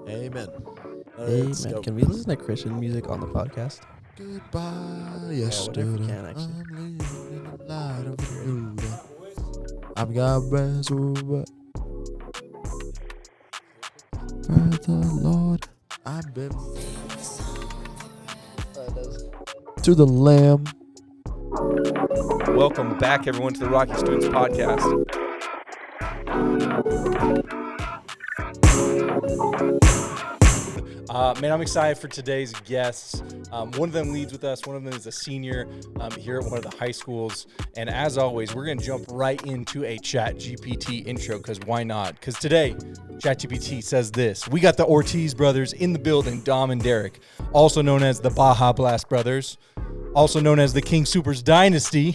Amen. Let's go. Can we listen to Christian music on the podcast? Goodbye, whatever yesterday. we can, actually. I'm living in the light of a new day. I've got breath over. Praise the Lord. I've been to the Lamb. Welcome back, everyone, to the Rocky Students Podcast. Man, I'm excited for today's guests. One of them leads with us. One of them is a senior here at one of the high schools. And as always, we're going to jump right into a ChatGPT intro, because why not? Because today, ChatGPT says this. We got the Ortiz brothers in the building, Dom and Derek, also known as the Baja Blast brothers, also known as the King Supers Dynasty.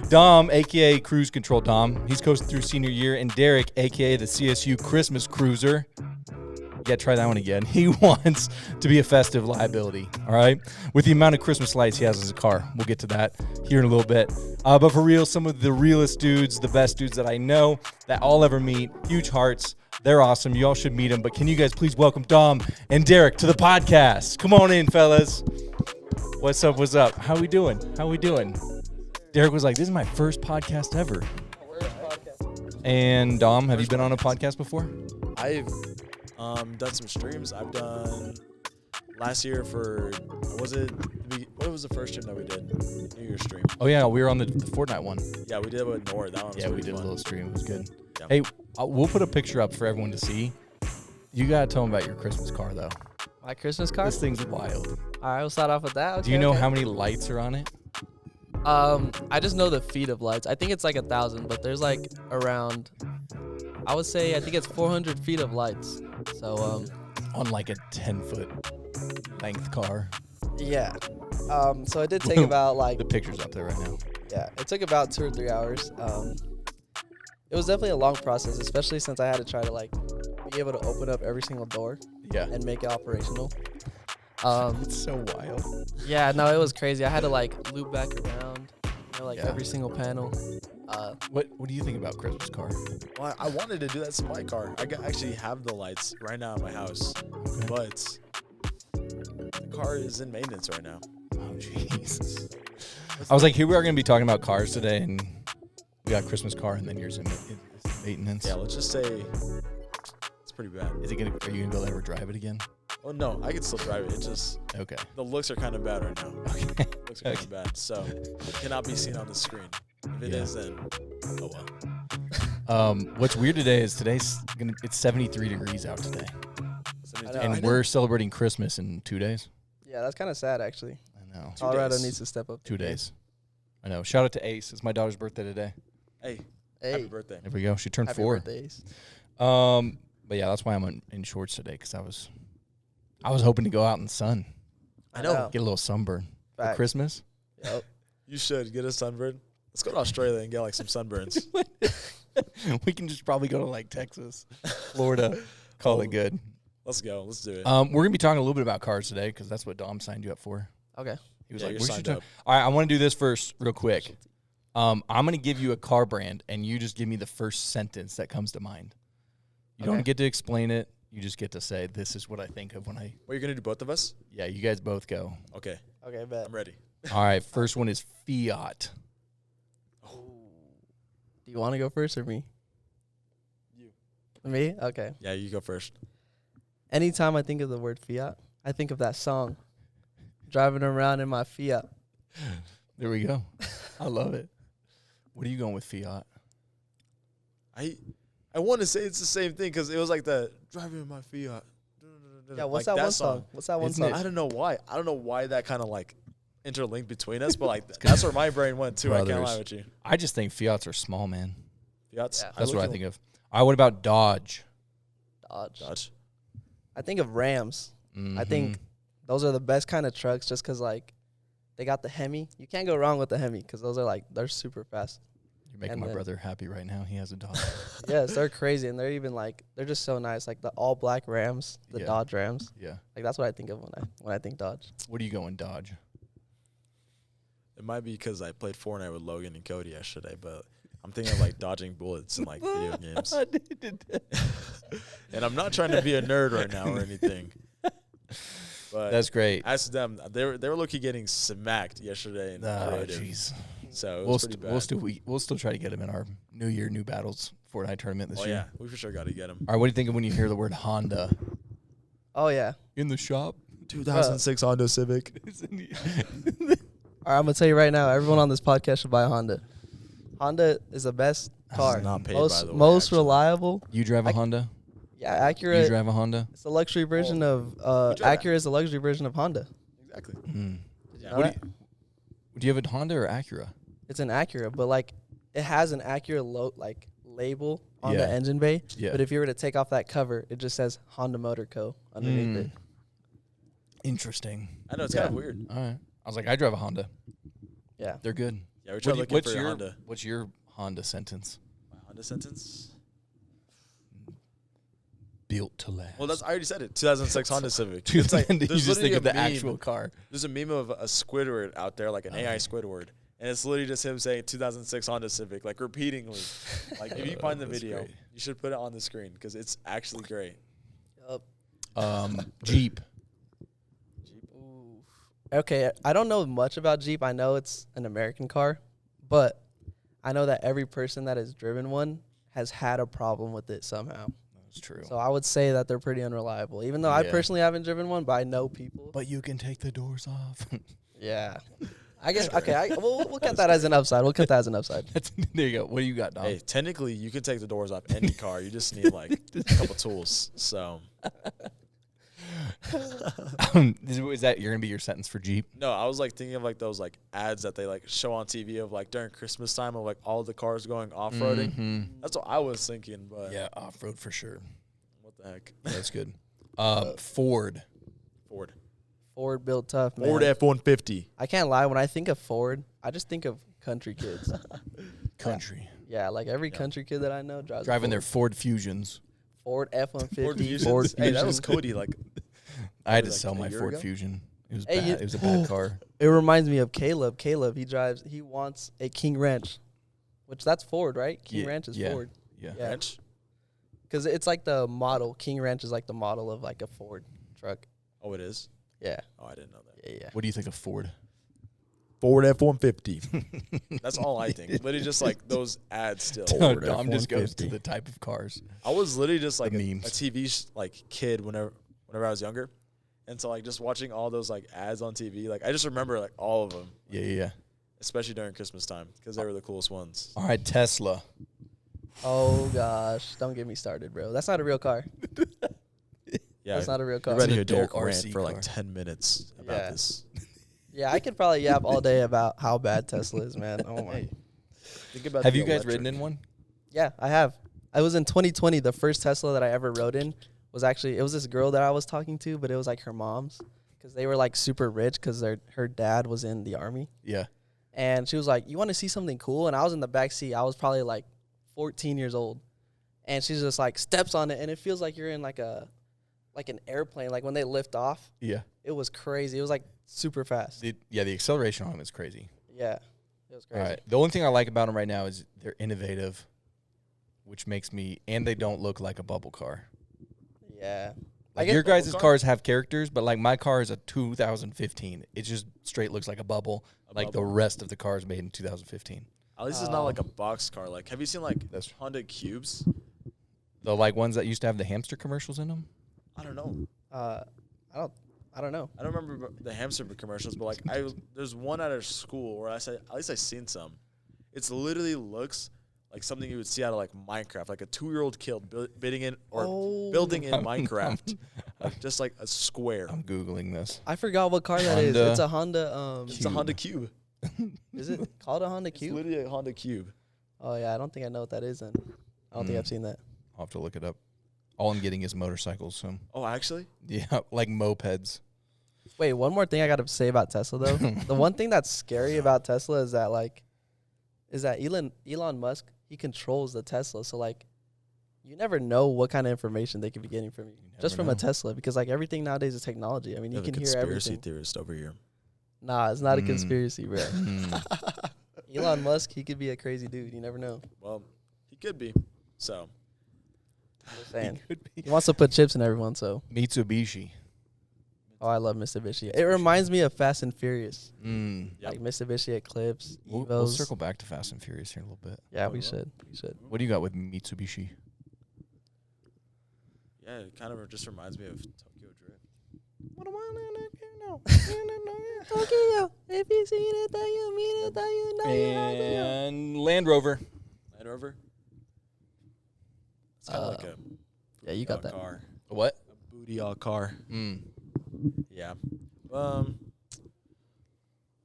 Dom, a.k.a. Cruise Control Dom. He's coasting through senior year. And Derek, a.k.a. the CSU Christmas Cruiser. Yeah, try that one again. He wants to be a festive liability, all right? With the amount of Christmas lights he has in his car. We'll get to that here in a little bit. But for real, some of the realest dudes, the best dudes that I know, that I'll ever meet, huge hearts. They're awesome. You all should meet them. But can you guys please welcome Dom and Derek to the podcast? Come on in, fellas. What's up? What's up? How we doing? How we doing? Derek was like, this is my first podcast ever. And Dom, have you been on a podcast before? I've done some streams. I've done last year for, what was the first stream that we did? New Year's stream. Oh, yeah, we were on the Fortnite one. Yeah, we did it with Nord. That one was Yeah, we pretty did fun. a little stream. It was good. Yeah. Hey, we'll put a picture up for everyone to see. You got to tell them about your Christmas car, though. My Christmas card? This thing's wild. All right, we'll start off with that. Okay, Do you know okay. how many lights are on it? I just know the feet of lights. I think it's like 1,000, but there's like around, I would say, I think it's 400 feet of lights. So, On like a 10-foot length car. yeah. So it did take about like, The picture's up there right now. yeah, it took about 2 or 3 hours. It was definitely a long process, especially since I had to try to like be able to open up every single door Yeah. and make it operational. It's so wild. Yeah, no, it was crazy. I had to like loop back around, like Yeah. every single panel. What do you think about Christmas car? Well, I wanted to do that to my car. I actually have the lights right now at my house, but the car is in maintenance right now. Oh, jeez. I was like, here we are going to be talking about cars today, and we got Christmas car, and then yours in maintenance. Yeah, let's just say it's pretty bad. Are you going to be able to ever drive it again? Oh no, I can still drive it. It's just Okay. the looks are kind of bad right now. Okay. Looks are kind of bad, so it cannot be seen on the screen. If it is, then oh well. What's weird today is it's 73 degrees out today, I know. and we're celebrating Christmas in 2 days. Yeah, that's kind of sad actually. I know. Colorado days. needs to step up. 2 days. I know. Shout out to Ace. It's my daughter's birthday today. Hey, Hey, happy birthday. There we go. She turned happy 4. birthdays. But yeah, that's why I'm in shorts today, because I was hoping to go out in the sun, I know. get a little sunburn for Facts. Christmas. Yep. You should get a sunburn. Let's go to Australia and get like some sunburns. We can just probably go to like Texas, Florida, call it good. Let's go. Let's do it. We're gonna be talking a little bit about cars today, because that's what Dom signed you up for. Okay. He was Yeah, like, you're "We should signed talk." up. All right, I want to do this first, real quick. I'm gonna give you a car brand, and you just give me the first sentence that comes to mind. You don't Okay. get to explain it. You just get to say, "This is what I think of when I." What, you're gonna do both of us? Yeah, you guys both go. Okay, Okay, bet. I'm ready. All right, first one is Fiat. Do you want to go first or me? You. Me? Okay. Yeah, you go first. Anytime I think of the word Fiat, I think of that song, Driving Around in My Fiat. There we go. I love it. What are you going with Fiat? I want to say it's the same thing because it was like the driving in my Fiat. Yeah, what's like that one song? What's that one Isn't song? I don't know why. I don't know why that kind of like interlinked between us, but like that's where my brain went too. I can't Brothers. lie with you. I just think Fiats are small, man. Fiat's. Yeah. That's what I think of. All right, what about Dodge? Dodge. I think of Rams. I think those are the best kind of trucks just because, like, they got the Hemi. You can't go wrong with the Hemi because those are, like, they're super fast. You're making and my then- brother happy right now. He has a Dodge. Yes, they're crazy. And they're even, like, they're just so nice. Like, the all-black Rams, the Yeah. Dodge Rams. Yeah. Like, that's what I think of when I think Dodge. What are you going, Dodge? It might be because I played Fortnite with Logan and Cody yesterday, but I'm thinking of like dodging bullets in like video games. And I'm not trying to be a nerd right now or anything. But That's great. as them, they were looking getting smacked yesterday in creative. Jeez. So it was pretty bad. We'll still try to get him in our New Year, New Battles Fortnite tournament this year. Yeah, we for sure got to get him. All right, what do you think of when you hear the word Honda Oh yeah. in the shop? 2006 Honda Civic. All right, I'm gonna tell you right now. Everyone on this podcast should buy a Honda. Honda is the best car. Not paid, most by the way, most actually. reliable. You drive a Honda? Yeah, You Acura. drive a Honda? It's a luxury version of Acura is a luxury version of Honda. Exactly. Mm. Did you know What that? do you have a Honda or Acura? It's an Acura, but like it has an Acura label on Yeah. the engine bay. Yeah. But if you were to take off that cover, it just says Honda Motor Co. underneath it. Interesting. I know it's Yeah. kind of weird. All right. I was like, I drive a Honda. Yeah. They're good. Yeah, we tried looking for your your Honda. What's your Honda sentence? My Honda sentence. Built to last. Well, I already said it. 2006 Honda Civic. you It's like, just there's think literally of the a meme. actual car. There's a meme of a Squidward out there, like an AI Squidward, and it's literally just him saying 2006 Honda Civic, like repeatedly. Like if you find the That's video, great. you should put it on the screen because it's actually great. Jeep. Okay, I don't know much about Jeep. I know it's an American car, but I know that every person that has driven one has had a problem with it somehow. That's true. So I would say that they're pretty unreliable. Even though I Yeah. personally haven't driven one, but I know people. But you can take the doors off. Yeah. I guess, okay, we'll cut that as an upside. We'll cut that as an upside. There you go. What do you got, Dom? Hey, technically, you can take the doors off any car. You just need like a couple tools. So Is that you're gonna be your sentence for Jeep? no, I was like thinking of like those like ads that they like show on TV of like during Christmas time of like all the cars going off roading. Mm-hmm. That's what I was thinking, but Yeah, off road for sure. what the heck? That's good. Ford. Ford built tough, man. Ford F-150. I can't lie. When I think of Ford, I just think of country kids. Country. Yeah, like every country kid that I know drives a Driving their Ford. Ford Fusions. Ford F-150, Fusions. Ford Hey, that Fusion. was Cody. Like I had to like sell a my year Ford ago? Fusion. It was Hey, bad. you- It was a bad car. It reminds me of Caleb. He wants a King Ranch, which that's Ford, right? King Yeah, Ranch is yeah. Ford. Yeah. Yeah. Ranch. Because it's like the model. King Ranch is like the model of like a Ford truck. Oh, it is. Yeah. Oh, I didn't know that. Yeah. What do you think of Ford? Ford F-150. That's all I think. Literally just like those ads still. Dom just goes to the type of cars. I was literally just like a memes. TV like kid whenever I was younger. And so like just watching all those like ads on TV, like I just remember like all of them, Yeah. especially during Christmas time because they were the coolest ones. All right, Tesla. Oh gosh, don't get me started, bro. That's not a real car. Yeah, That's not a real you're car. ready to It's hear an Derek adult rant RC for like car. 10 minutes about Yeah. this. Yeah, I could probably yap all day about how bad Tesla is, man. Oh my. Think about Have the you guys electric. ridden in one? Yeah, I have. I was in 2020. The first Tesla that I ever rode in was actually, it was this girl that I was talking to, but it was like her mom's because they were like super rich because her dad was in the army. Yeah. And she was like, "You want to see something cool?" And I was in the back seat. I was probably like 14 years old. And she's just like steps on it, and it feels like you're in like an airplane. Like when they lift off, Yeah. it was crazy. It was like super fast. The acceleration on them is crazy. Yeah, it was All crazy. right. The only thing I like about them right now is they're innovative, which makes me, and they don't look like a bubble car. Yeah. Like guess your guys' bubble car? cars have characters, but like my car is a 2015. It just straight looks like a bubble, like the rest of the cars made in 2015. At least it's not like a box car. Like, have you seen like That's- Honda Cubes? The like ones that used to have the hamster commercials in them. I don't know. I don't know. I don't remember the hamster commercials, but like there's one at our school where at least I seen some. It's literally looks like something you would see out of like Minecraft, like a 2-year-old kid building in building in Minecraft, like just like a square. I'm googling this. I forgot what car that is. Honda It's a Honda. It's a Honda Cube. Is it called a Honda It's Cube? literally a Honda Cube. Oh yeah, I don't think I know what that is. Then I don't think I've seen that. I'll have to look it up. All I'm getting is motorcycles. So Oh, actually, yeah, like mopeds. Wait, one more thing I got to say about Tesla though. The one thing that's scary about Tesla is that Elon Musk, he controls the Tesla. So like, you never know what kind of information they could be getting from you just from know. a Tesla, because like everything nowadays is technology. I mean, you can hear conspiracy everything. theorist over here. Nah, it's not a Mm. conspiracy, bro. Elon Musk, he could be a crazy dude. You never know. Well, he could be. So Just saying. Could be. He wants to put chips in everyone, so. Mitsubishi. Oh, I love Mitsubishi. It reminds me of Fast and Furious. Mm. Yep. Like Mitsubishi Eclipse, We'll Evos. circle back to Fast and Furious here in a little bit. Yeah, Oh, we we should. We should. What do you got with Mitsubishi? yeah, it kind of just reminds me of Tokyo Drift. Tokyo, if you see it, then you mean it, then you know you like it. And Land Rover. Land Rover. It's kind of like a Yeah, you got that. car. What? A booty all car. Mm. Yeah.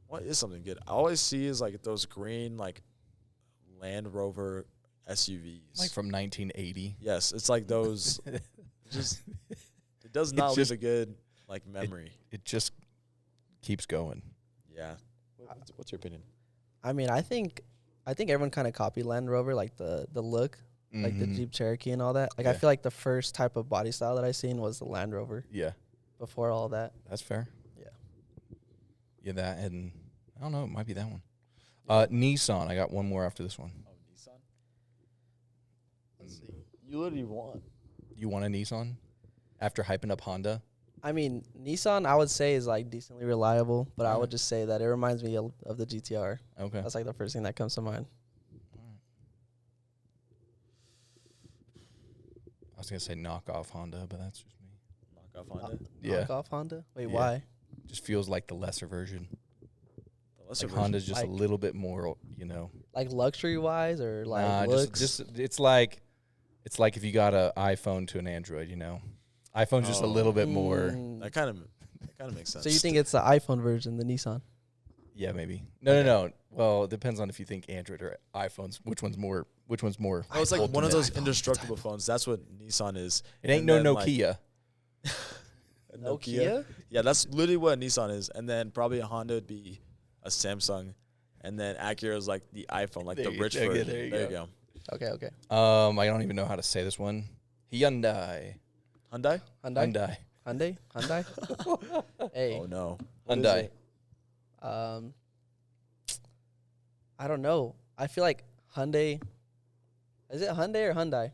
What is something good? I always see is like those green like Land Rover SUVs. Like from 1980. yes, it's like those. Just it does not leave just- a good like memory. It just keeps going. Yeah. What's your opinion? I mean, I think everyone kind of copied Land Rover, like the look, like the Mhm. Jeep Cherokee and all that. Like I Yeah. feel like the first type of body style that I seen was the Land Rover Yeah, before all that. that's fair. Yeah. Yeah, that and I don't know. It might be that one. Nissan. I got one more after this one. Oh, Nissan. Let's see. You literally won. You want a Nissan? After hyping up Honda? I mean, Nissan I would say is like decently reliable, but I Alright. would just say that it reminds me of the GTR. Okay. That's like the first thing that comes to mind. I was gonna say knock off Honda, but that's just me. Knock off Honda. Yeah. Knock off Honda? Wait, Yeah. why? Just feels like the lesser version. The lesser Like version. Honda's just Like- a little bit more, you know. Like luxury wise or like Nah, looks? just it's like if you got an iPhone to an Android, you know. iPhone's just a little bit more. Mm. That kind of makes sense. So you think it's the iPhone version, the Nissan? Yeah, maybe. No. Well, it depends on if you think Android or iPhones. Which one's more? Oh, it's like one of ultimate? those indestructible phones. That's what Nissan is. It ain't and no then, like, Nokia. A Nokia. Yeah, that's literally what a Nissan is. And then probably a Honda would be a Samsung. And then Acura is like the iPhone, like the There you- rich okay, version. there you There you go. go. Okay. I don't even know how to say this one. Hyundai. Hyundai? Hyundai? Hyundai? Hey. Oh, no. What is Hyundai. it? I don't know. I feel like Hyundai. Is it Hyundai or Hyundai?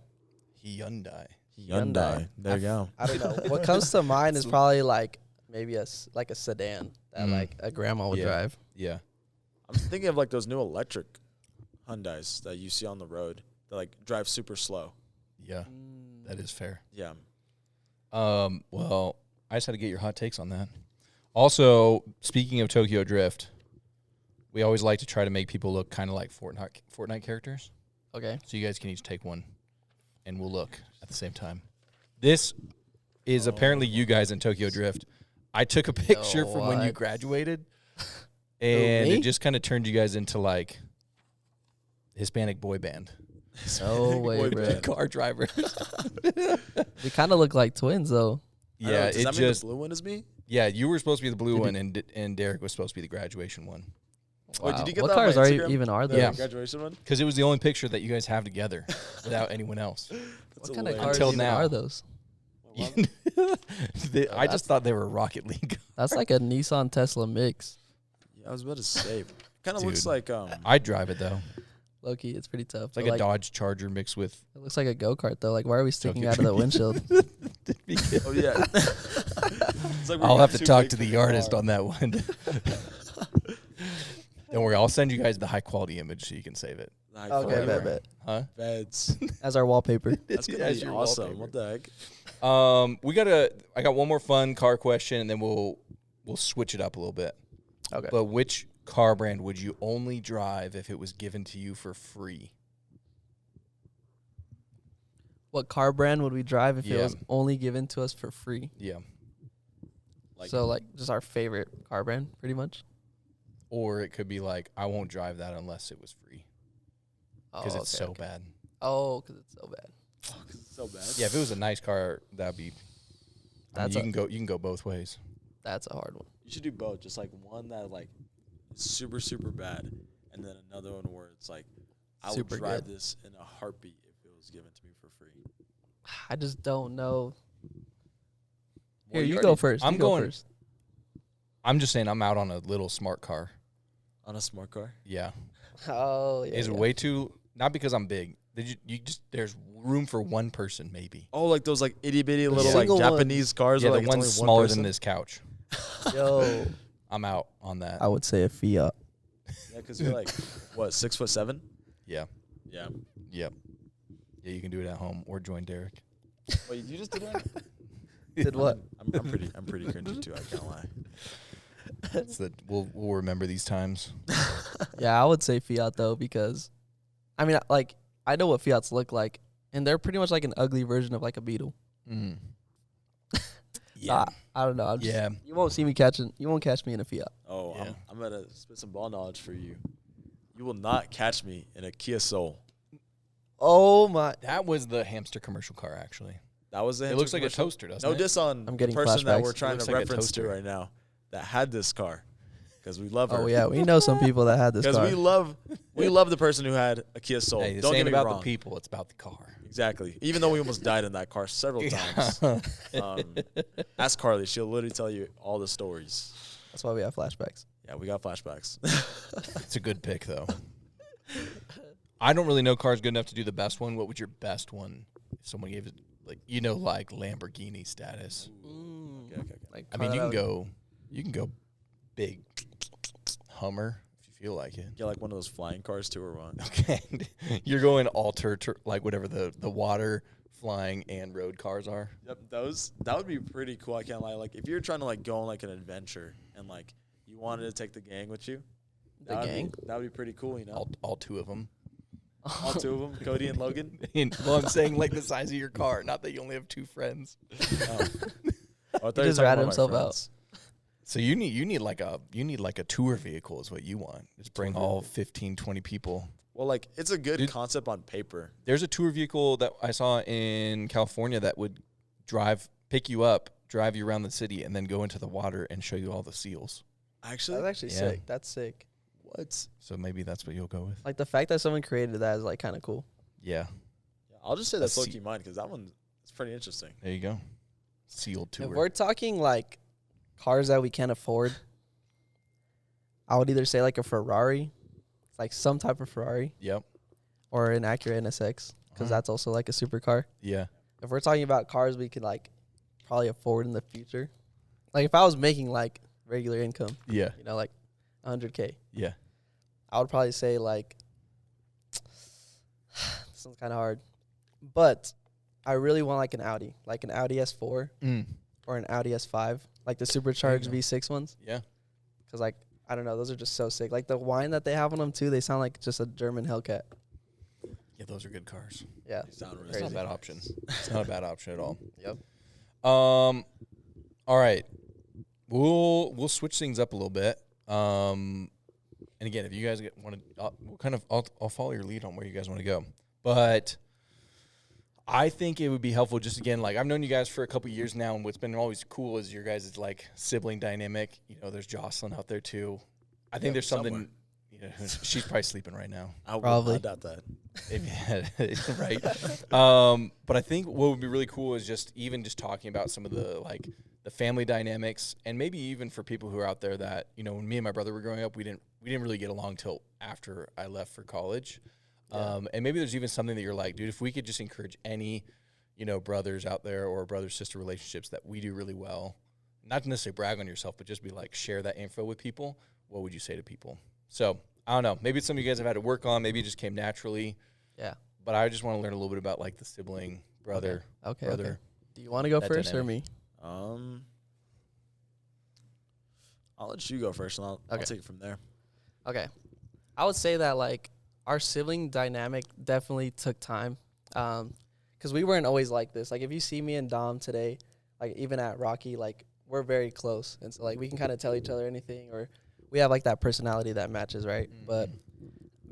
Hyundai. Hyundai. There you go. I don't know. What comes to mind is probably like maybe a sedan that Mm. like a grandma would Yeah. drive. Yeah. I'm thinking of like those new electric Hyundais that you see on the road that like drive super slow. Yeah. That is fair. Yeah. Well, I just had to get your hot takes on that. Also, speaking of Tokyo Drift, we always like to try to make people look kind of like Fortnite characters. Okay. So you guys can each take one, and we'll look at the same time. This is apparently you guys in Tokyo Drift. I took a picture from when you What? graduated, and me? it just kind of turned you guys into like Hispanic boy band. No way, Boy bro. band. Car driver. We kind of look like twins though. I don't know, Yeah, does it that mean just the blue one is me? yeah. You were supposed to be the blue Did one, and Derek was supposed to be the graduation one. Oh, did you get What that on cars my are Instagram? even are The those? Yeah. graduation one? Because it was the only picture that you guys have together without anyone else. That's What kind of hilarious. cars Until even now. are those? I just thought they were Rocket League. That's like a Nissan Tesla mix. Yeah, I was about to say. Kind of Dude. looks like I'd drive it though. Low key, it's pretty tough. It's like But, a Dodge Charger mixed with. It looks like a go kart though. Like, why are we sticking Tokyo out of the Drift. windshield? oh yeah. It's like we're I'll have to too talk big to for the artist car. on that one. Don't worry, I'll send you guys the high quality image so you can save it. Like, Okay, forever. bet. Huh? Beds. As our wallpaper. That's gonna As be your awesome. wallpaper. What the heck? I got one more fun car question, and then we'll switch it up a little bit. Okay. But which car brand would you only drive if it was given to you for free? What car brand would we drive if it Yeah. was only given to us for free? Yeah. Like- So like just our favorite car brand, pretty much. Or it could be like, I won't drive that unless it was free because it's so bad. Oh, because it's so bad. It's so bad. Yeah, if it was a nice car, that'd be. That's you can go both ways. That's a hard one. You should do both. Just like one that like is super super bad, and then another one where it's like I would Super drive good. this in a heartbeat if it was given to me for free. I just don't know. Well, Here, you already- go first. I'm You go going- first. I'm just saying I'm out on a little smart car. On a smart car? Yeah. Oh, yeah. Is way too, not because I'm big. You just, there's room for one person maybe. Oh, like those like itty bitty little like single Japanese cars. Yeah, where, the like, it's one's only smaller one than person? this couch. Yo, I'm out on that. I would say a Fiat. Yeah, because you're like, what, 6'7"? Yeah. Yeah. Yep. Yeah, you can do it at home or join Derek. Wait, you just did that? Did what? I'm pretty cringy too. I can't lie. We'll remember these times. Yeah, I would say Fiat though, because I mean, like, I know what Fiats look like, and they're pretty much like an ugly version of like a Beetle. Mm. Yeah, I don't know. Yeah. You won't catch me in a Fiat. Oh, Yeah. I'm gonna spit some ball knowledge for you. You will not catch me in a Kia Soul. Oh my! That was the hamster commercial car, actually. That was the It looks like a commercial. toaster, doesn't No it? diss on I'm the getting person that flashbacks. we're trying Looks to like a reference to toaster. right now that had this car, because we love her. Oh yeah, we know some people that had this Because car. we love the person who had a Kia Soul. Hey, this Don't ain't get me about wrong. the people, it's about the car. Exactly. Even though we almost died in that car several times. Ask Carly. She'll literally tell you all the stories. That's why we have flashbacks. Yeah, we got flashbacks. It's a good pick, though. I don't really know cars good enough to do the best one. What would your best one, if someone gave it, like Lamborghini status? Okay. Like, I mean, you can go big Hummer if you feel like it. Get like one of those flying cars too, or what? Okay. You're going like whatever the water, flying, and road cars are. Yep, that would be pretty cool. I can't lie. Like if you're trying to like go on like an adventure and like you wanted to take the gang with you, that would be pretty cool. You know, All two of them. all two of them, Cody and Logan. Well, I'm saying like the size of your car, not that you only have two friends. Oh, I thought He you were just talking ratted about my himself out. friends. So you need like a tour vehicle is what you want. Just bring all 15, 20 people. Well, like it's a good Dude. concept on paper. There's a tour vehicle that I saw in California that would pick you up, drive you around the city, and then go into the water and show you all the seals. Actually, That's actually Yeah. sick. That's sick. what? So maybe that's what you'll go with. Like the fact that someone created that is like kind of cool. Yeah, Yeah, I'll just say that's A low key mine because that one is pretty interesting. there you go. Sealed tour. If we're talking like cars that we can't afford, I would either say like a Ferrari, like some type of Ferrari, Yep. or an Acura NSX, because Uh-huh. that's also like a supercar. Yeah. If we're talking about cars we could like probably afford in the future, like if I was making like regular income, Yeah. you know, like 100K, Yeah. I would probably say like this one's kind of hard, but I really want like an Audi S4 Mm. or an Audi S5, like the supercharged go. V6 ones, Yeah. because like I don't know, those are just so sick. Like the wine that they have on them too, they sound like just a German Hellcat. Yeah, those are good cars. Yeah, They sound really It's not a Crazy. bad option. It's not a bad option at all. Yep. All right. We'll switch things up a little bit. And again, if you guys want to, I'll follow your lead on where you guys want to go. But I think it would be helpful just again, like I've known you guys for a couple years now, and what's been always cool is your guys' like sibling dynamic. You know, there's Jocelyn out there too. I think Yeah, there's something. somewhere. You know, she's probably sleeping right now. I Probably. would not doubt that. Right. But I think what would be really cool is just talking about some of the like the family dynamics, and maybe even for people who are out there that, you know, when me and my brother were growing up, we didn't really get along till after I left for college. And maybe there's even something that you're like, dude, if we could just encourage any, you know, brothers out there or brother-sister relationships that we do really well, not to necessarily brag on yourself, but just be like, share that info with people, what would you say to people? So I don't know. Maybe it's something you guys have had to work on. Maybe it just came naturally. Yeah. But I just want to learn a little bit about like the sibling, brother, Okay. brother. Okay. Do you want to go That first or dynamic. me? I'll let you go first, and I'll Okay. take it from there. Okay. I would say that like our sibling dynamic definitely took time, because we weren't always like this. Like if you see me and Dom today, like even at Rocky, like we're very close, and so like we can kind of tell each other anything, or we have like that personality that matches, right? But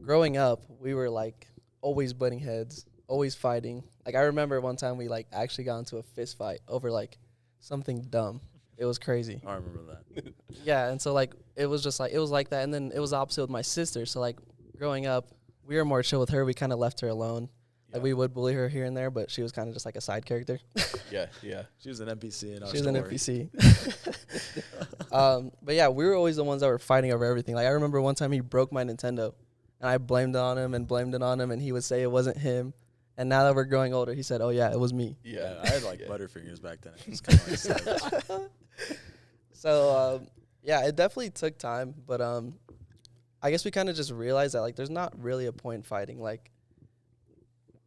growing up, we were like always butting heads, always fighting. Like I remember one time we like actually got into a fist fight over like something dumb. It was crazy. I remember that. Yeah, and so like it was just like it was like that, and then it was opposite with my sister. So like growing up, we were more chill with her. We kind of left her alone. Like we would bully her here and there, but she was kind of just like a side character. Yeah, yeah. She was an NPC in our She was story. an NPC. But yeah, we were always the ones that were fighting over everything. Like I remember one time he broke my Nintendo, and I blamed it on him, and he would say it wasn't him. And now that we're growing older, he said, "Oh yeah, it was me." Yeah, I had like Butterfingers back then. It was kind of like savage. So yeah, it definitely took time, but I guess we kind of just realized that like there's not really a point fighting. Like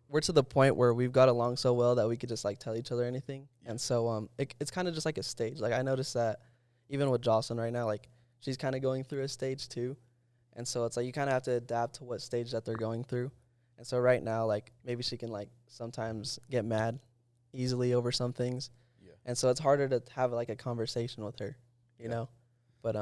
we're to the point where we've got along so well that we could just like tell each other anything. And so it's kind of just like a stage. Like I noticed that even with Jocelyn right now, like she's kind of going through a stage too. And so it's like you kind of have to adapt to what stage that they're going through. And so right now, like maybe she can like sometimes get mad easily over some things. Yeah. And so it's harder to have like a conversation with her, you know. But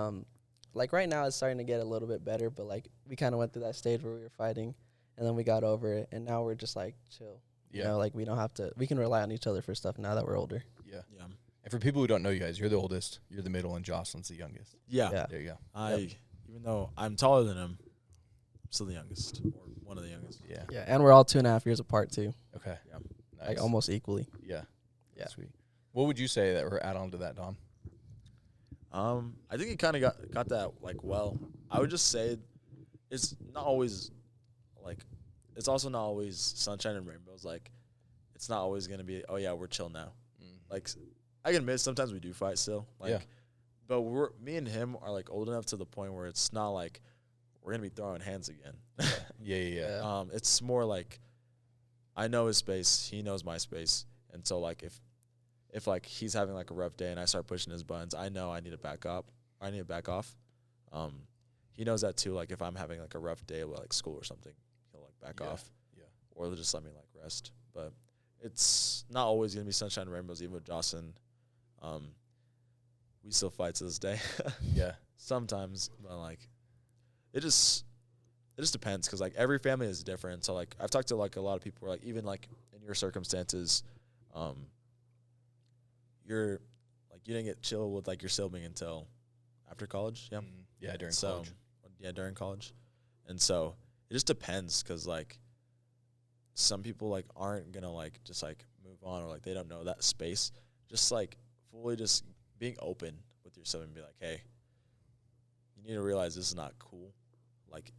like right now it's starting to get a little bit better, but like we kind of went through that stage where we were fighting. And then we got over it, and now we're just, like, chill. Yeah. You know, like, we don't have to – we can rely on each other for stuff now that we're older. Yeah. Yeah. And for people who don't know you guys, you're the oldest, you're the middle, and Jocelyn's the youngest. Yeah. There you go. Even though I'm taller than him, I'm still the youngest, or one of the youngest. Yeah. Yeah, and we're all 2.5 years apart, too. Okay. Yeah. Nice. Like, almost equally. Yeah. Yeah. Sweet. What would you say that we're add on to that, Dom? I think he kind of got that, like, well. I would just say it's not always – like, it's also not always sunshine and rainbows. Like, it's not always going to be, oh, yeah, we're chill now. Like, I can admit sometimes we do fight still. Like, but me and him are, like, old enough to the point where it's not like we're going to be throwing hands again. Yeah. It's more like I know his space. He knows my space. And so, like, if like, he's having, like, a rough day and I start pushing his buttons, I know I need to back up. I need to back off. He knows that, too. Like, if I'm having, like, a rough day with, like, school or something, back off, or they'll just let me like rest. But it's not always gonna be sunshine and rainbows. Even with Jocelyn, we still fight to this day. Sometimes, but like it just depends because like every family is different. So like I've talked to like a lot of people who are like even like in your circumstances, you're like you didn't get chill with like your sibling until after college. During college. During college, and so. It just depends because, like, some people, like, aren't going to, like, just, like, move on or, like, they don't know that space. Just, like, fully just being open with your sibling and be like, hey, you need to realize this is not cool. Like,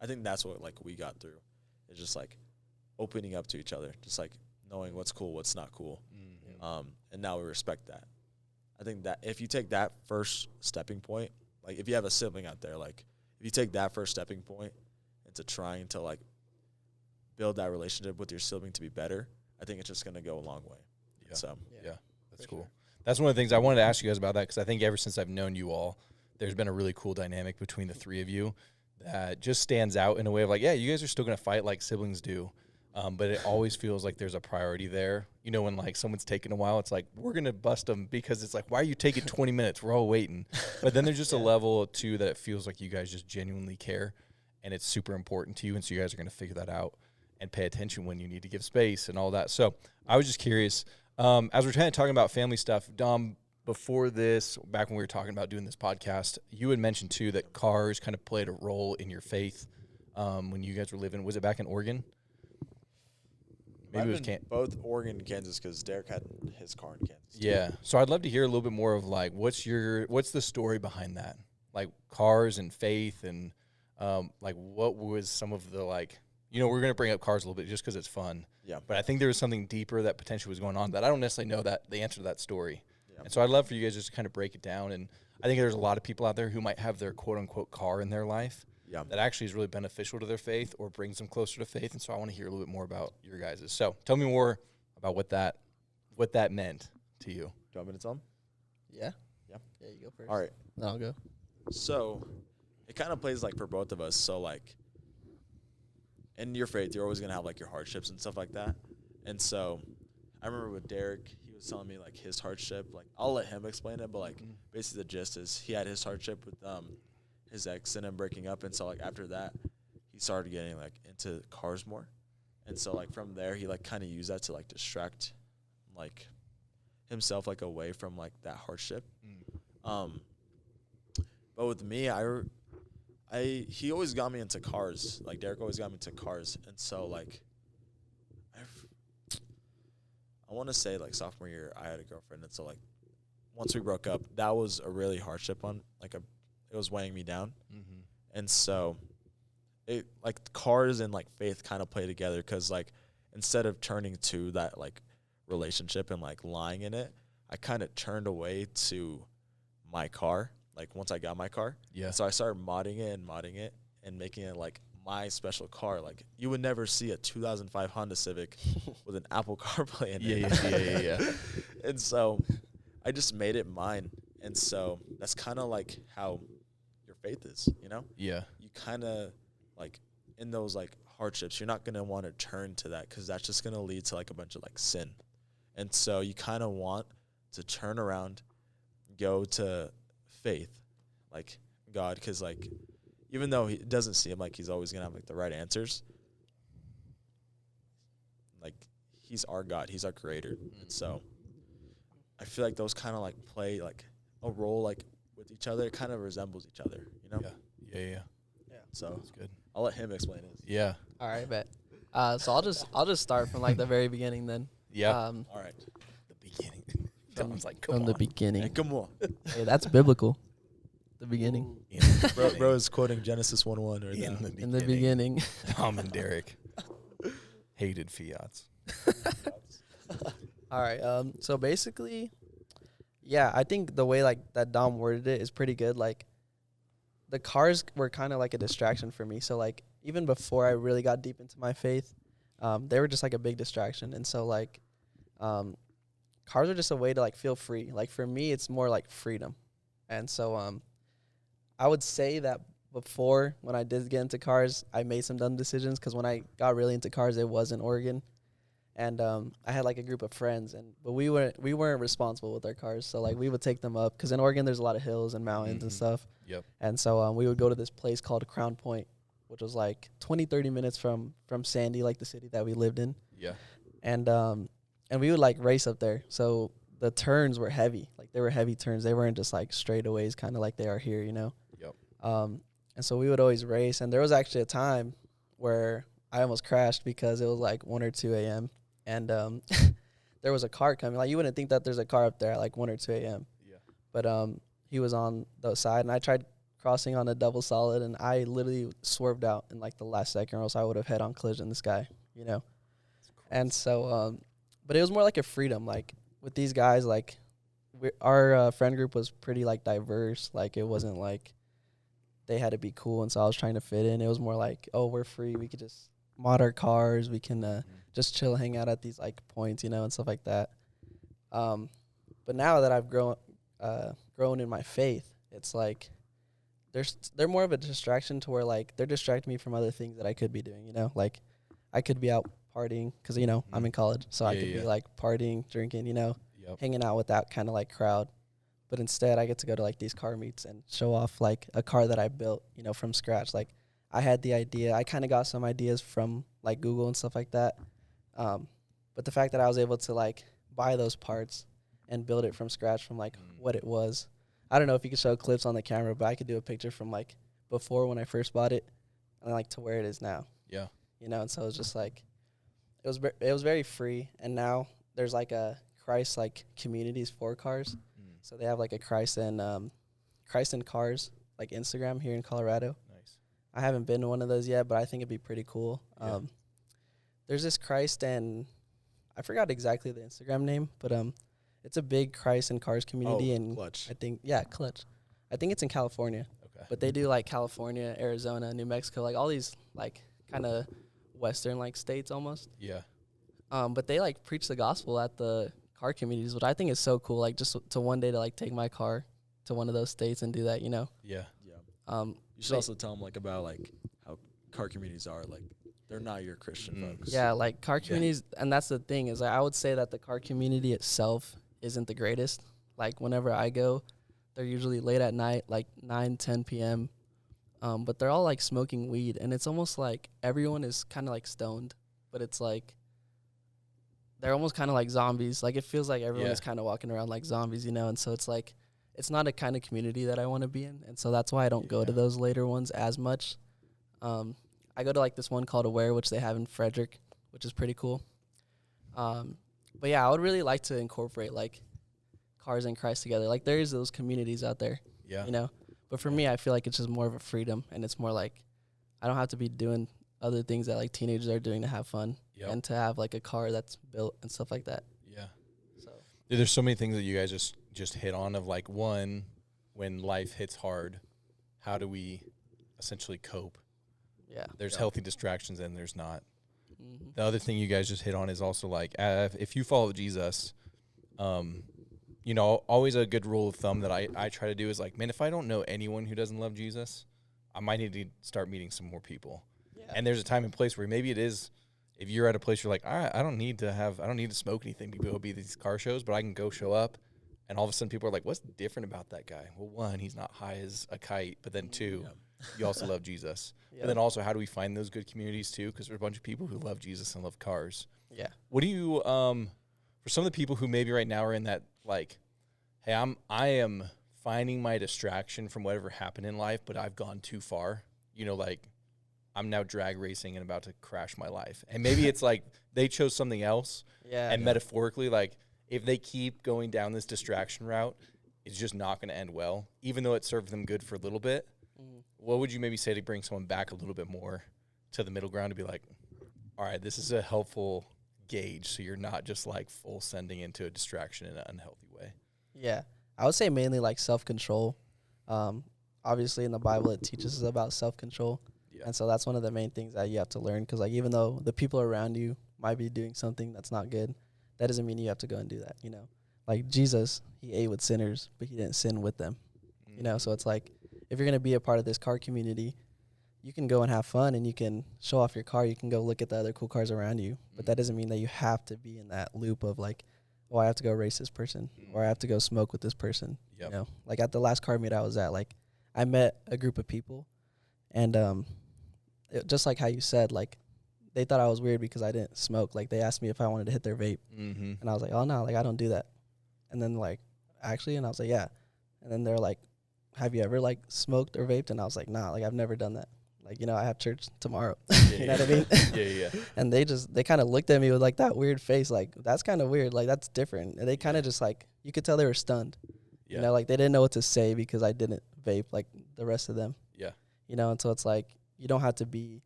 I think that's what, like, we got through. It's just, like, opening up to each other. Just, like, knowing what's cool, what's not cool. Mm-hmm. And now we respect that. I think that if you take that first stepping point, like, if you have a sibling out there, like, if you take that first stepping point into trying to, like, build that relationship with your sibling to be better, I think it's just going to go a long way. Yeah. So, that's cool. Sure. That's one of the things I wanted to ask you guys about that because I think ever since I've known you all, there's been a really cool dynamic between the three of you that just stands out in a way of like, yeah, you guys are still going to fight like siblings do, but it always feels like there's a priority there. You know, when, like, someone's taking a while, it's like, we're going to bust them because it's like, why are you taking 20 minutes? We're all waiting. But then there's just a level, too, that it feels like you guys just genuinely care, and it's super important to you, and so you guys are going to figure that out and pay attention when you need to give space and all that. So I was just curious, as we're kind of talking about family stuff, Dom, before this, back when we were talking about doing this podcast, you had mentioned, too, that cars kind of played a role in your faith when you guys were living. Was it back in Oregon? Maybe it was both Oregon and Kansas because Derek had his car in Kansas. Yeah. So I'd love to hear a little bit more of, like, what's the story behind that? Like, cars and faith and, like, what was some of the, like, you know, we're going to bring up cars a little bit just because it's fun. Yeah. But I think there was something deeper that potentially was going on that I don't necessarily know that the answer to that story. Yeah. And so I'd love for you guys just to kind of break it down. And I think there's a lot of people out there who might have their quote-unquote car in their life. Yeah. That actually is really beneficial to their faith or brings them closer to faith. And so I want to hear a little bit more about your guys'. So tell me more about what that meant to you. Do you want me to tell them? Yeah. Yeah, you go first. All right. Then I'll go. So it kind of plays like for both of us. So like in your faith, you're always going to have like your hardships and stuff like that. And so I remember with Derek, he was telling me like his hardship. Like I'll let him explain it, but like basically the gist is he had his hardship with his ex and him breaking up, and so like after that he started getting like into cars more, and so like from there he like kind of used that to like distract like himself like away from like that hardship. But with me, he always got me into cars. Like Derek always got me into cars, and so like I want to say like sophomore year, I had a girlfriend, and so like once we broke up, that was a really hardship on like it was weighing me down, and so it like cars and like faith kind of play together because like instead of turning to that like relationship and like lying in it, I kind of turned away to my car. Like once I got my car, so I started modding it and making it like my special car. Like you would never see a 2005 Honda Civic with an Apple CarPlay in it. Yeah. And so I just made it mine. And so that's kind of like how your faith is, you know? Yeah. You kind of like in those like hardships, you're not going to want to turn to that because that's just going to lead to like a bunch of like sin. And so you kind of want to turn around, go to faith, like God, because like even though it doesn't seem like he's always gonna have like the right answers, like he's our God, he's our creator, and so I feel like those kind of like play like a role like with each other. It kind of resembles each other, you know? Yeah. So That's good. I'll let him explain his. Yeah. All right, bet. So I'll just start from like the very beginning then. Yeah. All right. The beginning. Someone's like, come From on. the beginning. Hey, come on. Hey, that's biblical. The beginning. Bro is quoting Genesis 1:1 right now. In the beginning. Tom and Derek hated Fiats. All right. So basically, yeah, I think the way like that Dom worded it is pretty good. Like, the cars were kind of like a distraction for me. So like even before I really got deep into my faith, they were just like a big distraction. And so like, cars are just a way to like feel free. Like for me, it's more like freedom. And so I would say that before when I did get into cars, I made some dumb decisions because when I got really into cars, it was in Oregon. And I had like a group of friends, but we weren't responsible with our cars. So like we would take them up because in Oregon there's a lot of hills and mountains and stuff. Yep. And so we would go to this place called Crown Point, which was like 20-30 minutes from Sandy, like the city that we lived in. Yeah. And we would like race up there. So the turns were heavy, like they were heavy turns. They weren't just like straightaways, kind of like they are here, you know. Yep. And so we would always race. And there was actually a time where I almost crashed because it was like 1 or 2 a.m. And there was a car coming. Like you wouldn't think that there's a car up there at like 1 or 2 a.m. Yeah. But he was on the side, and I tried crossing on a double solid, and I literally swerved out in like the last second, or else I would have head-on collision this guy, you know. And so, but it was more like a freedom. Like with these guys, like our friend group was pretty like diverse. Like it wasn't like they had to be cool, and so I was trying to fit in. It was more like, oh, we're free. We could just mod our cars. We can just chill, hang out at these like points, you know, and stuff like that. But now that I've grown in my faith, it's like they're more of a distraction to where like they're distracting me from other things that I could be doing, you know. Like I could be out partying because, you know, I'm in college, so I could be like partying, drinking, you know, hanging out with that kind of like crowd. But instead I get to go to like these car meets and show off like a car that I built, you know, from scratch. Like I had the idea. I kind of got some ideas from like Google and stuff like that. But the fact that I was able to like buy those parts and build it from scratch from like what it was. I don't know if you could show clips on the camera, but I could do a picture from like before when I first bought it and like to where it is now. Yeah. You know, and so it was just like it was very free. And now there's like a Christ like communities for cars. So they have like a Christ and Cars like Instagram here in Colorado. Nice. I haven't been to one of those yet, but I think it'd be pretty cool. Yeah. There's this Christ and I forgot exactly the Instagram name, but it's a big Christ and Cars community and Clutch. I think Clutch. I think it's in California. Okay. But they do like California, Arizona, New Mexico, like all these like kind of western like states almost. Yeah. But they like preach the gospel at the car communities, which I think is so cool. Like just to one day to like take my car to one of those states and do that, you know. Yeah. You should also tell them like about like how car communities are like. They're not your Christian folks. Yeah, like car communities, and that's the thing is I would say that the car community itself isn't the greatest. Like whenever I go, they're usually late at night, like 9-10 p.m. But they're all like smoking weed, and it's almost like everyone is kind of like stoned, but it's like they're almost kind of like zombies. Like it feels like everyone is kind of walking around like zombies, you know. And so it's like it's not a kind of community that I want to be in, and so that's why I don't go to those later ones as much. I go to like this one called Aware, which they have in Frederick, which is pretty cool. But But yeah, I would really like to incorporate like cars and Christ together. Like there is those communities out there, Yeah. you know. But for me, I feel like it's just more of a freedom, and it's more like I don't have to be doing other things that like teenagers are doing to have fun and to have like a car that's built and stuff like that. Yeah. So Dude, there's so many things that you guys just hit on of like, one, when life hits hard, how do we essentially cope? yeah, There's healthy distractions and there's not. mm-hmm. The other thing you guys just hit on is also like, if you follow Jesus, you know, always a good rule of thumb that I try to do is like, man, if I don't know anyone who doesn't love Jesus, I might need to start meeting some more people. Yeah. And there's a time and place where maybe it is, if you're at a place you're like, all right, I don't need to smoke anything to go be these car shows, but I can go show up. And all of a sudden people are like, what's different about that guy? Well, one, he's not high as a kite, but then two, you also love Jesus. And then also, how do we find those good communities too? Because there's a bunch of people who love Jesus and love cars. Yeah. What do you, for some of the people who maybe right now are in that, like, hey, I am finding my distraction from whatever happened in life, but I've gone too far. You know, like, I'm now drag racing and about to crash my life. And maybe it's like they chose something else. And metaphorically, like, if they keep going down this distraction route, it's just not going to end well, even though it served them good for a little bit. What would you maybe say to bring someone back a little bit more to the middle ground to be like, all right, this is a helpful gauge, so you're not just like full sending into a distraction in an unhealthy way? Yeah. I would say mainly like self-control. Obviously in the Bible it teaches us about self-control. Yeah. And so that's one of the main things that you have to learn, because like even though the people around you might be doing something that's not good, that doesn't mean you have to go and do that, you know. Like Jesus, he ate with sinners, but he didn't sin with them. You know, so it's like if you're going to be a part of this car community, you can go and have fun and you can show off your car. You can go look at the other cool cars around you. But that doesn't mean that you have to be in that loop of like, oh, I have to go race this person or I have to go smoke with this person. You know, like at the last car meet I was at, like I met a group of people and just like how you said, like they thought I was weird because I didn't smoke. Like they asked me if I wanted to hit their vape. And I was like, oh, no, like I don't do that. And then like, actually, and I was like, yeah. And then they're like, have you ever like smoked or vaped? And I was like, nah, like I've never done that. Like, you know, I have church tomorrow. You know what I mean? Yeah. And they kind of looked at me with like that weird face. Like, that's kind of weird. Like, that's different. And they kind of just like, you could tell they were stunned. You know, like they didn't know what to say because I didn't vape like the rest of them. Yeah. You know, and so it's like, you don't have to be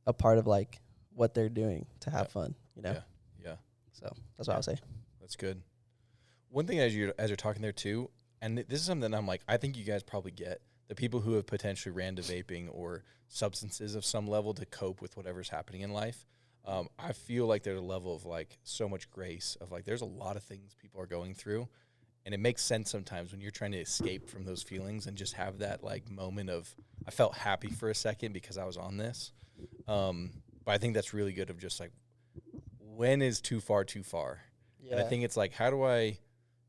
a part of like what they're doing to have fun, you know? Yeah. So that's what I would say. That's good. One thing as you're talking there too, and this is something that I'm like, I think you guys probably get, the people who have potentially ran to vaping or substances of some level to cope with whatever's happening in life. I feel like there's a level of like so much grace of like, there's a lot of things people are going through. And it makes sense sometimes when you're trying to escape from those feelings and just have that like moment of, I felt happy for a second because I was on this. But I think that's really good of just like, when is too far too far? Yeah. And I think it's like, how do I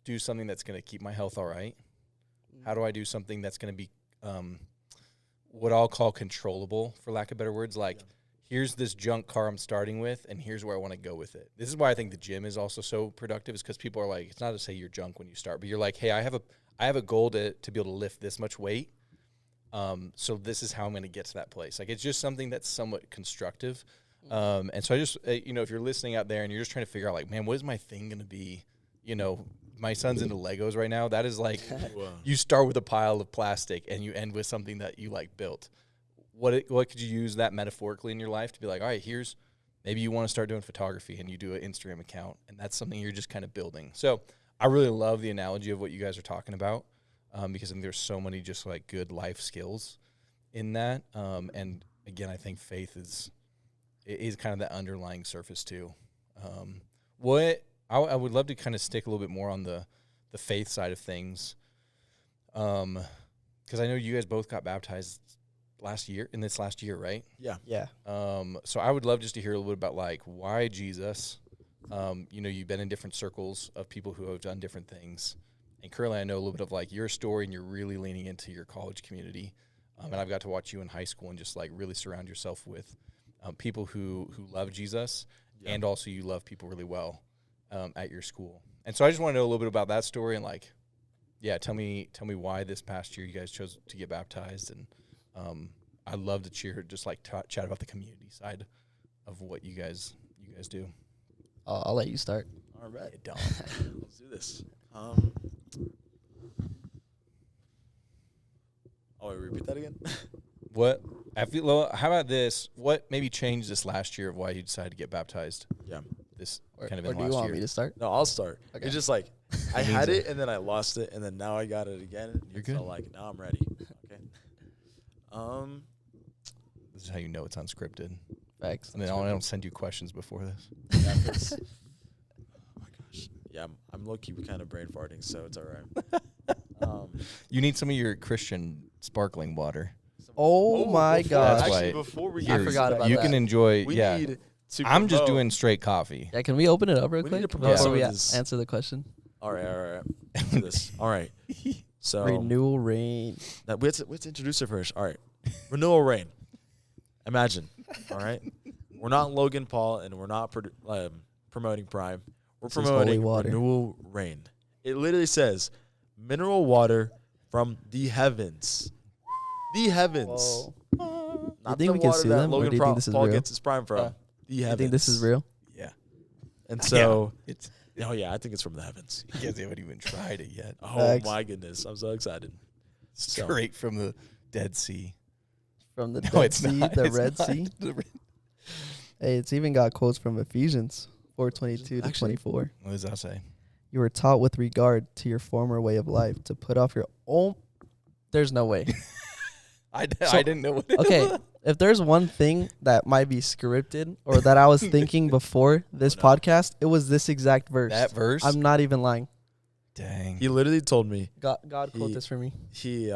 do something that's going to keep my health all right? How do I do something that's going to be what I'll call controllable, for lack of better words? Like, here's this junk car I'm starting with, and here's where I want to go with it. This is why I think the gym is also so productive, is because people are like, it's not to say you're junk when you start, but you're like, hey, I have a goal to be able to lift this much weight. So this is how I'm going to get to that place. Like, it's just something that's somewhat constructive. And so I just, you know, if you're listening out there and you're just trying to figure out like, man, what is my thing going to be? You know, my son's into Legos right now. That is like, you start with a pile of plastic and you end with something that you like built. What could you use that metaphorically in your life to be like, all right, maybe you want to start doing photography and you do an Instagram account and that's something you're just kind of building. So I really love the analogy of what you guys are talking about, because I think there's so many just like good life skills in that. And again, I think faith is kind of that underlying surface too. I would love to kind of stick a little bit more on the faith side of things, because I know you guys both got baptized in this last year, right? Yeah. So I would love just to hear a little bit about like, why Jesus? You know, you've been in different circles of people who have done different things, and currently I know a little bit of like your story, and you're really leaning into your college community. And I've got to watch you in high school and just like really surround yourself with people who love Jesus, and also you love people really well at your school. And so I just want to know a little bit about that story and like, tell me why this past year you guys chose to get baptized. And I'd love to just like chat about the community side of what you guys do. I'll let you start. All All right. You don't. Let's do this. Oh, wait, repeat that again? What? I feel. Well, how about this? What maybe changed this last year of why you decided to get baptized? Yeah. This Or kind of do in you last want year. me to start? No, I'll start. Okay. It's just like I had it and then I lost it and then now I got it again. You're So good. like now I'm ready. Okay. This is how you know it's unscripted. Facts. And then I don't send you questions before this. Yeah, 'cause- oh my gosh. Yeah, I'm low key kind of brain farting, so it's all right. You need some of your Christian sparkling water. Oh my before- gosh. That's Actually, why before we I get forgot into about you that. can enjoy. we Yeah, need to I'm just promote- doing straight coffee. Yeah, can we open it up real We quick need to promote before some we of this. answer the question? All right. Let's do this. All right. So Renewal rain. that we have to introduce it first. All right. Renewal rain. Imagine. All right. We're not Logan Paul and we're not promoting Prime. We're This is promoting holy water. renewal rain. It literally says mineral water from the heavens. The heavens. Whoa. Not think the we can water sue that them, or Logan do you think this is Paul real? gets his Prime from. The You heavens. think this is real? Yeah. And so, It's oh yeah, I think it's from the heavens. you guys haven't even tried it yet. Oh Facts. my goodness, I'm so excited. So- Straight from the Dead Sea. From the No, Dead it's Sea, not. the It's Red not. Sea. Hey, it's even got quotes from Ephesians 4:22 to Actually- 24. What does that say? You were taught with regard to your former way of life to put off your own. There's no way. I So- didn't know what. Okay, if there's one thing that might be scripted or that I was thinking before this no. podcast, it was this exact verse. That verse. I'm not even lying. Dang. He literally told me God quote He- this for me. he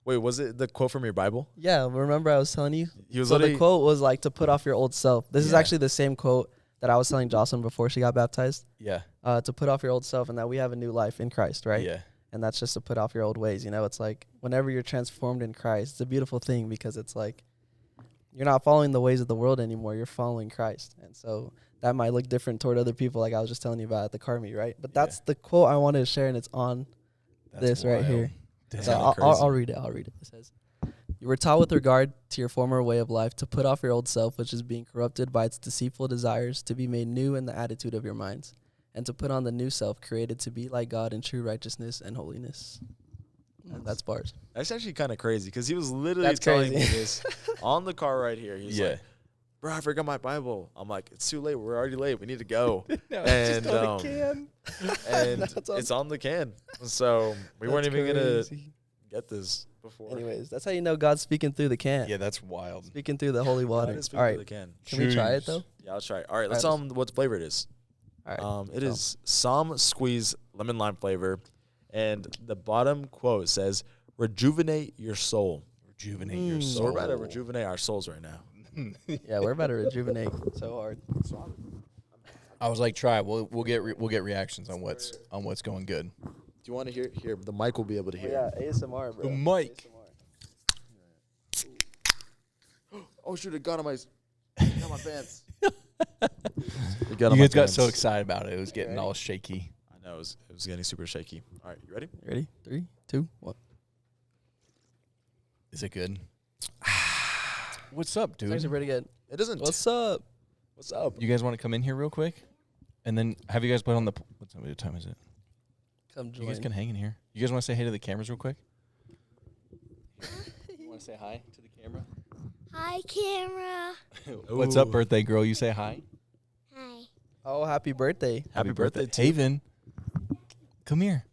wait, was it the quote from your Bible? Yeah, remember I was telling you? He was So the literally quote was like to put off your old self. This is Yeah. actually the same quote that I was telling Jocelyn before she got baptized. Yeah. To put off your old self and that we have a new life in Christ, right? Yeah. And that's just to put off your old ways. You know, it's like whenever you're transformed in Christ, it's a beautiful thing because it's like you're not following the ways of the world anymore. You're following Christ. And so that might look different toward other people, like I was just telling you about at the car meet, right? But that's the quote I wanted to share, and it's on That's this right wild. here. Dang. So kinda I'll crazy. read it. I'll read it. It says, "You were taught with regard to your former way of life to put off your old self, which is being corrupted by its deceitful desires, to be made new in the attitude of your minds, and to put on the new self, created to be like God in true righteousness and holiness." And that's bars. that's actually kind of crazy because he was literally That's telling me crazy. this on the car right here. He's Yeah. like, "Bro, I forgot my Bible." I'm like, "It's too late. We're already late. We need to go." No, And, it's just on a um, can. And That's on- it's on the can. So we weren't That's even gonna crazy. get this before. Anyways, that's how you know God's speaking through the can. Yeah, that's wild. Speaking through the holy God water. is speaking All to right. the can. Can we try it Jeez. though? Yeah, let's try it. All right, let's All tell right, them what flavor it is. All right. It is Psalm Squeeze Lemon Lime flavor, and the bottom quote says, "Rejuvenate your soul." Rejuvenate your Mm. So soul. we're about to rejuvenate our souls right now. Yeah, we're about to rejuvenate so hard. I was like, try it. We'll get reactions on what's going good. Do you want to hear? Here, the mic will be able to hear. ASMR, bro. The mic. Oh shoot! It got on my pants. You guys got so excited about it. It was getting Ready? all shaky. I know it was getting super shaky. All right, you ready? Ready? 3, 2, 1. Is it good? What's up, It's actually dude? pretty good. It doesn't. What's up? What's up? You guys want to come in here real quick? And then have you guys put on the what time is it? Come You join. guys can hang in here. You guys want to say hey to the cameras real quick? You want to say hi to the camera? Hi, camera. What's up, birthday girl? You say hi. Hi. Oh, happy birthday. Happy birthday to Haven. Come here.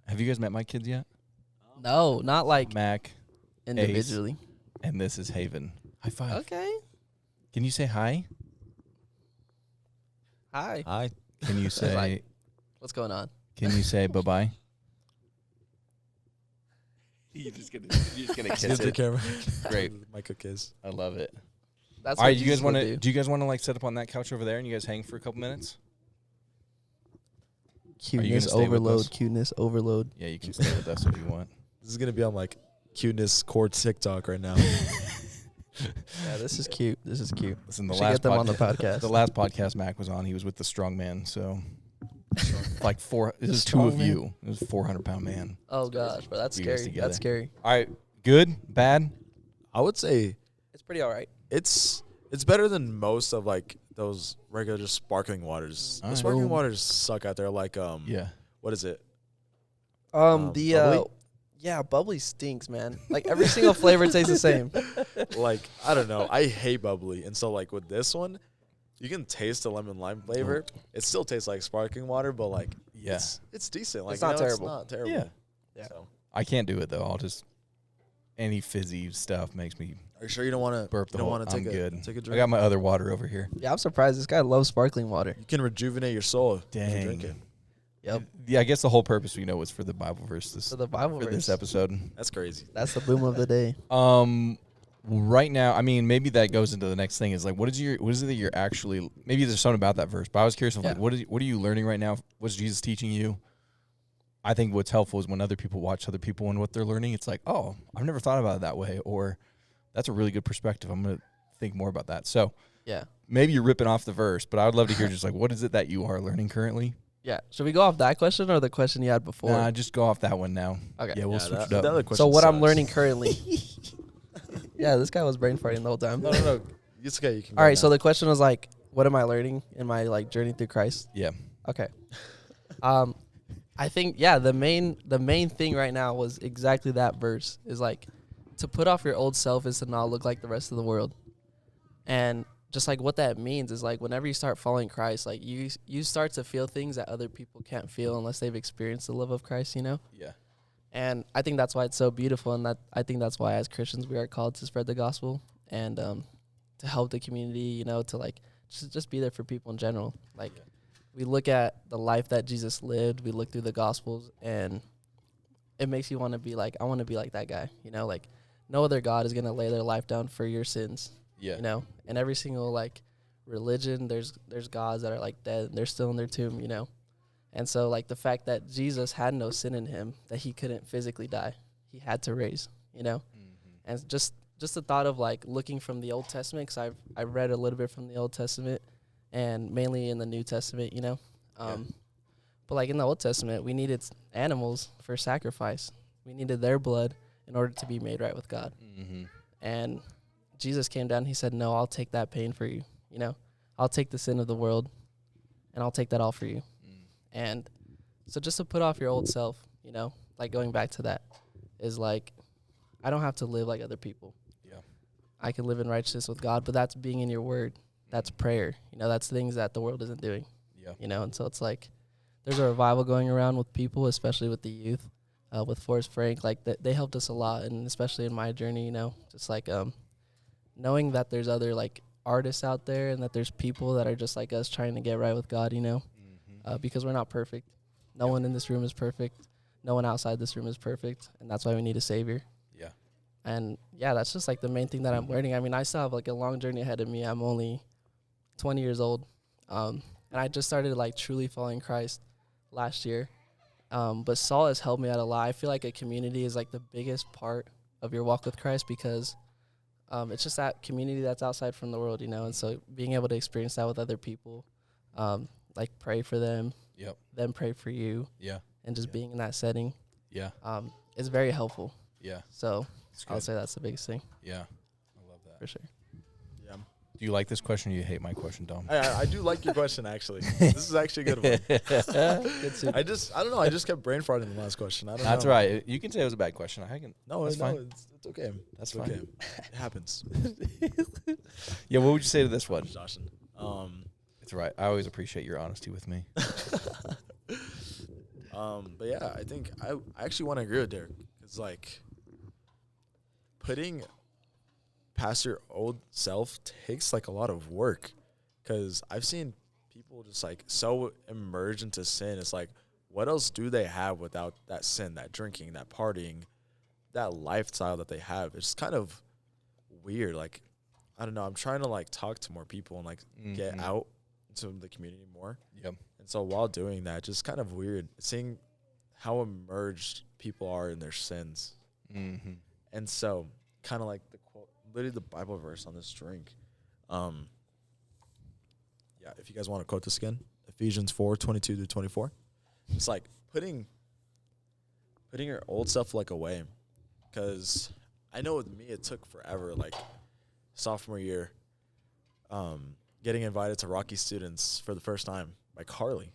Have you guys met my kids yet? No, not like Mac, individually. and this is Haven. High five. Okay. Can you say hi? Hi. Hi. Can you say Like- What's going on? Can you say bye bye? You're just gonna Kiss the camera. Great. Michael kiss. I love it. That's All what right, you Jesus guys want would to? do. Do you guys want to like set up on that couch over there and you guys hang for a couple minutes? Cuteness stay with overload. us? Cuteness overload. Yeah, you can stay with us if you want. This is gonna be on like cuteness core TikTok right now. Yeah, this is cute. This is cute. Listen, the Should last get them on the podcast, podcast. the last podcast Mac was on, he was with the strong man. So like this is two strong of man? you. It was 400-pound man. Oh gosh, bro, that's You guys scary. together. That's scary. All right, good, bad. I would say It's pretty all right. it's better than most of like those regular just sparkling waters. The Alright. sparkling Boom. waters suck out there. Like Yeah. what is it? The bubbly? bubbly stinks, man. Like every single flavor tastes the same. Like I don't know. I hate bubbly, and so like with this one, you can taste the lemon lime flavor. It still tastes like sparkling water, but like Yeah. it's decent. Like It's not terrible. It's not terrible. Yeah. Yeah. So, I can't do it though. I'll just any fizzy stuff makes me are you sure you don't want to burp the You don't whole. want to I'm take good. a take a I drink? got my other water over here. Yeah, I'm surprised. This guy loves sparkling water. You can rejuvenate your soul if you drink Dang. it. Yep. Yeah, I guess the whole purpose was for the Bible verse So the Bible for this verse. episode. That's crazy. That's the boom of the day. Right now, I mean, maybe that goes into the next thing. Is like, what is it that you're actually? Maybe there's something about that verse, but I was curious. Of like, Yeah. what are you learning right now? What's Jesus teaching you? I think what's helpful is when other people watch other people and what they're learning. It's like, oh, I've never thought about it that way, or that's a really good perspective. I'm gonna think more about that. So Yeah. maybe you're ripping off the verse, but I would love to hear just like, what is it that you are learning currently? Yeah. Should we go off that question or the question you had before? Nah, just go off that one now. Okay. Yeah, we'll Yeah, switch that- it up. the other So question what I'm sucks. learning currently. Yeah, this guy was brain farting the whole time. No. It's okay. You can. All right. So the question was like, what am I learning in my like journey through Christ? Yeah. Okay. I think the main thing right now was exactly that verse is like to put off your old self is to not look like the rest of the world. And just like what that means is like whenever you start following Christ, like you start to feel things that other people can't feel unless they've experienced the love of Christ, you know? Yeah. And I think that's why it's so beautiful, and that I think that's why as Christians we are called to spread the gospel and to help the community, you know, to like just be there for people in general. Like we look at the life that Jesus lived, we look through the gospels, and it makes you want to be like, I want to be like that guy, you know, like no other God is going to lay their life down for your sins, Yeah. you know, and every single like religion, there's gods that are like dead, and they're still in their tomb, you know. And so, like, the fact that Jesus had no sin in him, that he couldn't physically die, he had to raise, you know? Mm-hmm. And just the thought of, like, looking from the Old Testament, because I've read a little bit from the Old Testament and mainly in the New Testament, you know? But, like, in the Old Testament, we needed animals for sacrifice. We needed their blood in order to be made right with God. Mm-hmm. And Jesus came down, he said, no, I'll take that pain for you, you know? I'll take the sin of the world, and I'll take that all for you. And so just to put off your old self, you know, like going back to that, is like, I don't have to live like other people. Yeah. I can live in righteousness with God, but that's being in your word. That's prayer. You know, that's things that the world isn't doing. Yeah. You know, and so it's like, there's a revival going around with people, especially with the youth, with Forrest Frank. Like, they helped us a lot, and especially in my journey, you know, just like knowing that there's other, like, artists out there and that there's people that are just like us trying to get right with God, you know. Because we're not perfect. No one in this room is perfect. No one outside this room is perfect. And that's why we need a savior. Yeah. And yeah, that's just like the main thing that I'm learning. I mean, I still have like a long journey ahead of me. I'm only 20 years old. And I just started like truly following Christ last year. But Saul has helped me out a lot. I feel like a community is like the biggest part of your walk with Christ because it's just that community that's outside from the world, you know. And so being able to experience that with other people, like pray for them, Yep. them pray for you, Yeah. and just being in that setting, Yeah. is very helpful. Yeah. So It's I would good. say that's the biggest thing Yeah. I love that. for sure. Yeah. Do you like this question or you hate my question, Dom? I do like your question actually. This is actually a good one. Good soup. I don't know. I just kept brain farting in the last question. I don't know. That's right. You can say it was a bad question. I can. No, That's no, fine. it's okay. That's It's fine. okay. It happens. Yeah. What would you say to this one? Joshing. It's right. I always appreciate your honesty with me. But yeah, I think I actually want to agree with Derek. It's like putting past your old self takes like a lot of work, because I've seen people just like so immersed into sin. It's like, what else do they have without that sin, that drinking, that partying, that lifestyle that they have? It's kind of weird. Like, I don't know. I'm trying to like talk to more people and like get Mhm. out into the community more. Yep. And so while doing that, just kind of weird seeing how immersed people are in their sins. Mm-hmm. And so kind of like the quote, literally the Bible verse on this drink. Yeah, if you guys want to quote this again, Ephesians 4:22-24. It's like putting your old stuff like away. Because I know with me it took forever, like sophomore year. getting invited to Rocky Students for the first time by Carly.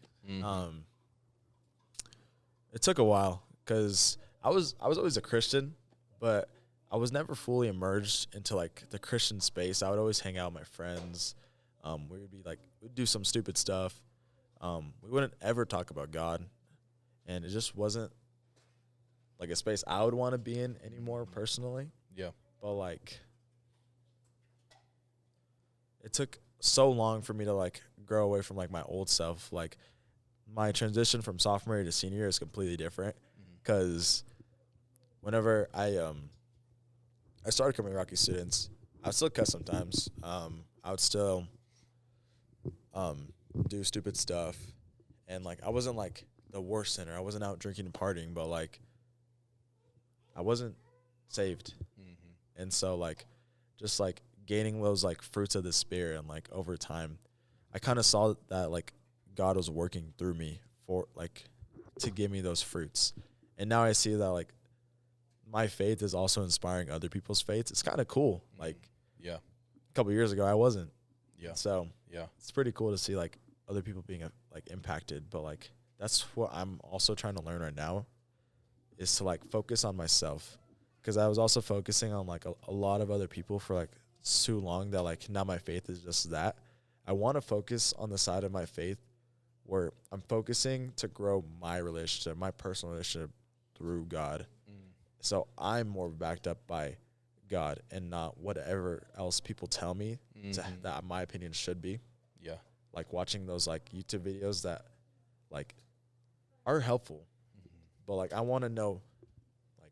It took a while because I was always a Christian, but I was never fully immersed into like the Christian space. I would always hang out with my friends. We would be like, we'd do some stupid stuff. We wouldn't ever talk about God, and it just wasn't like a space I would want to be in anymore personally. Yeah. But like, it took so long for me to like grow away from like my old self. Like, my transition from sophomore year to senior year is completely different because whenever I started coming to Rocky Students, I would still cuss sometimes. I would still do stupid stuff, and like I wasn't like the worst sinner. I wasn't out drinking and partying, but like I wasn't saved. And so like just like gaining those like fruits of the Spirit, and like over time I kind of saw that like God was working through me for like to give me those fruits. And now I see that like my faith is also inspiring other people's faiths. It's kind of cool. Like, yeah, a couple years ago I wasn't. Yeah. So yeah, it's pretty cool to see like other people being like impacted. But like that's what I'm also trying to learn right now, is to like focus on myself, because I was also focusing on like a lot of other people for like too long, that like now my faith is just that. I want to focus on the side of my faith where I'm focusing to grow my relationship, my personal relationship through God. So I'm more backed up by God and not whatever else people tell me that my opinion should be. Yeah. Like watching those like YouTube videos that like are helpful, but like I want to know like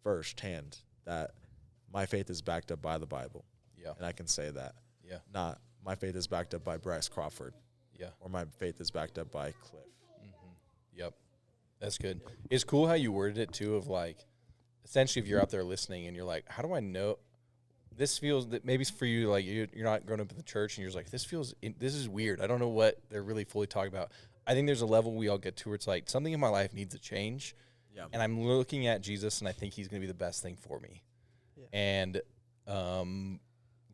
firsthand that my faith is backed up by the Bible. Yeah. And I can say that. Yeah. Not my faith is backed up by Bryce Crawford. Yeah. Or my faith is backed up by Cliff. Yep. That's good. It's cool how you worded it too, of like, essentially if you're out there listening and you're like, how do I know this feels that maybe for you, like you're not growing up in the church and you're just like, this is weird. I don't know what they're really fully talking about. I think there's a level we all get to where it's like something in my life needs a change. Yeah. And I'm looking at Jesus and I think he's going to be the best thing for me. Yeah. And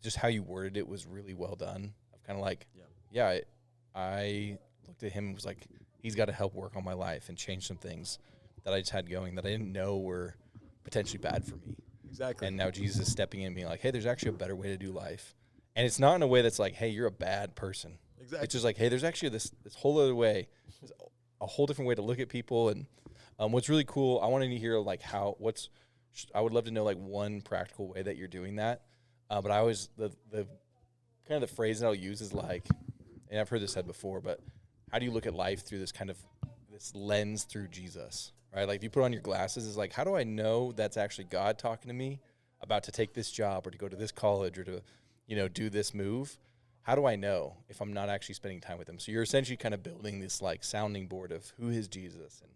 just how you worded it was really well done. I'm kind of like, I looked at him and was like, he's got to help work on my life and change some things that I just had going that I didn't know were potentially bad for me. Exactly. And now Jesus is stepping in and being like, hey, there's actually a better way to do life. And it's not in a way that's like, hey, you're a bad person. Exactly. It's just like, hey, there's actually this whole other way. There's a whole different way to look at people. And what's really cool, I wanted to hear like I would love to know like one practical way that you're doing that. But I always, the kind of the phrase that I'll use is like, and I've heard this said before, but how do you look at life through this kind of this lens through Jesus, right? Like if you put on your glasses, it's like, how do I know that's actually God talking to me about to take this job or to go to this college or to, do this move? How do I know if I'm not actually spending time with him? So you're essentially kind of building this like sounding board of who is Jesus and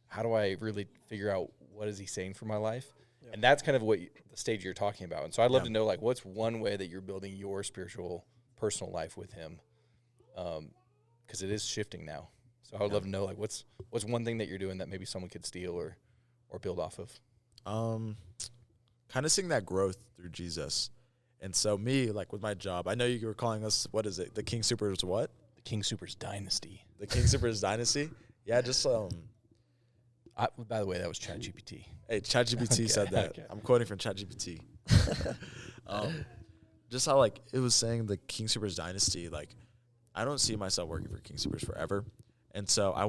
how do I really figure out what is he saying for my life? Yep. And that's kind of what the stage you're talking about. And so I'd love to know like what's one way that you're building your spiritual personal life with him. Because it is shifting now. So I would love to know, like, what's one thing that you're doing that maybe someone could steal or build off of? Kind of seeing that growth through Jesus. And so me, like, with my job, I know you were calling us, what is it? The King Supers what? The King Supers Dynasty. The King Supers Dynasty? Yeah, just, by the way, that was ChatGPT. Hey, ChatGPT said that. Okay. I'm quoting from ChatGPT. Just how, like, it was saying the King Supers Dynasty, like, I don't see myself working for King Supers forever. And so I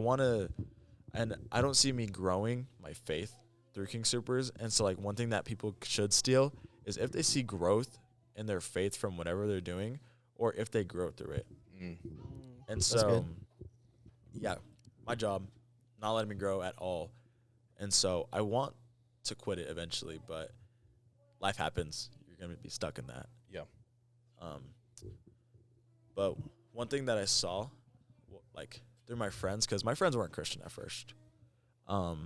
don't see me growing my faith through King Supers. And so like one thing that people should steal is if they see growth in their faith from whatever they're doing, or if they grow through it. And so, yeah, my job, not letting me grow at all. And so I want to quit it eventually, but life happens. You're going to be stuck in that. Yeah. But one thing that I saw, like, through my friends, because my friends weren't Christian at first. I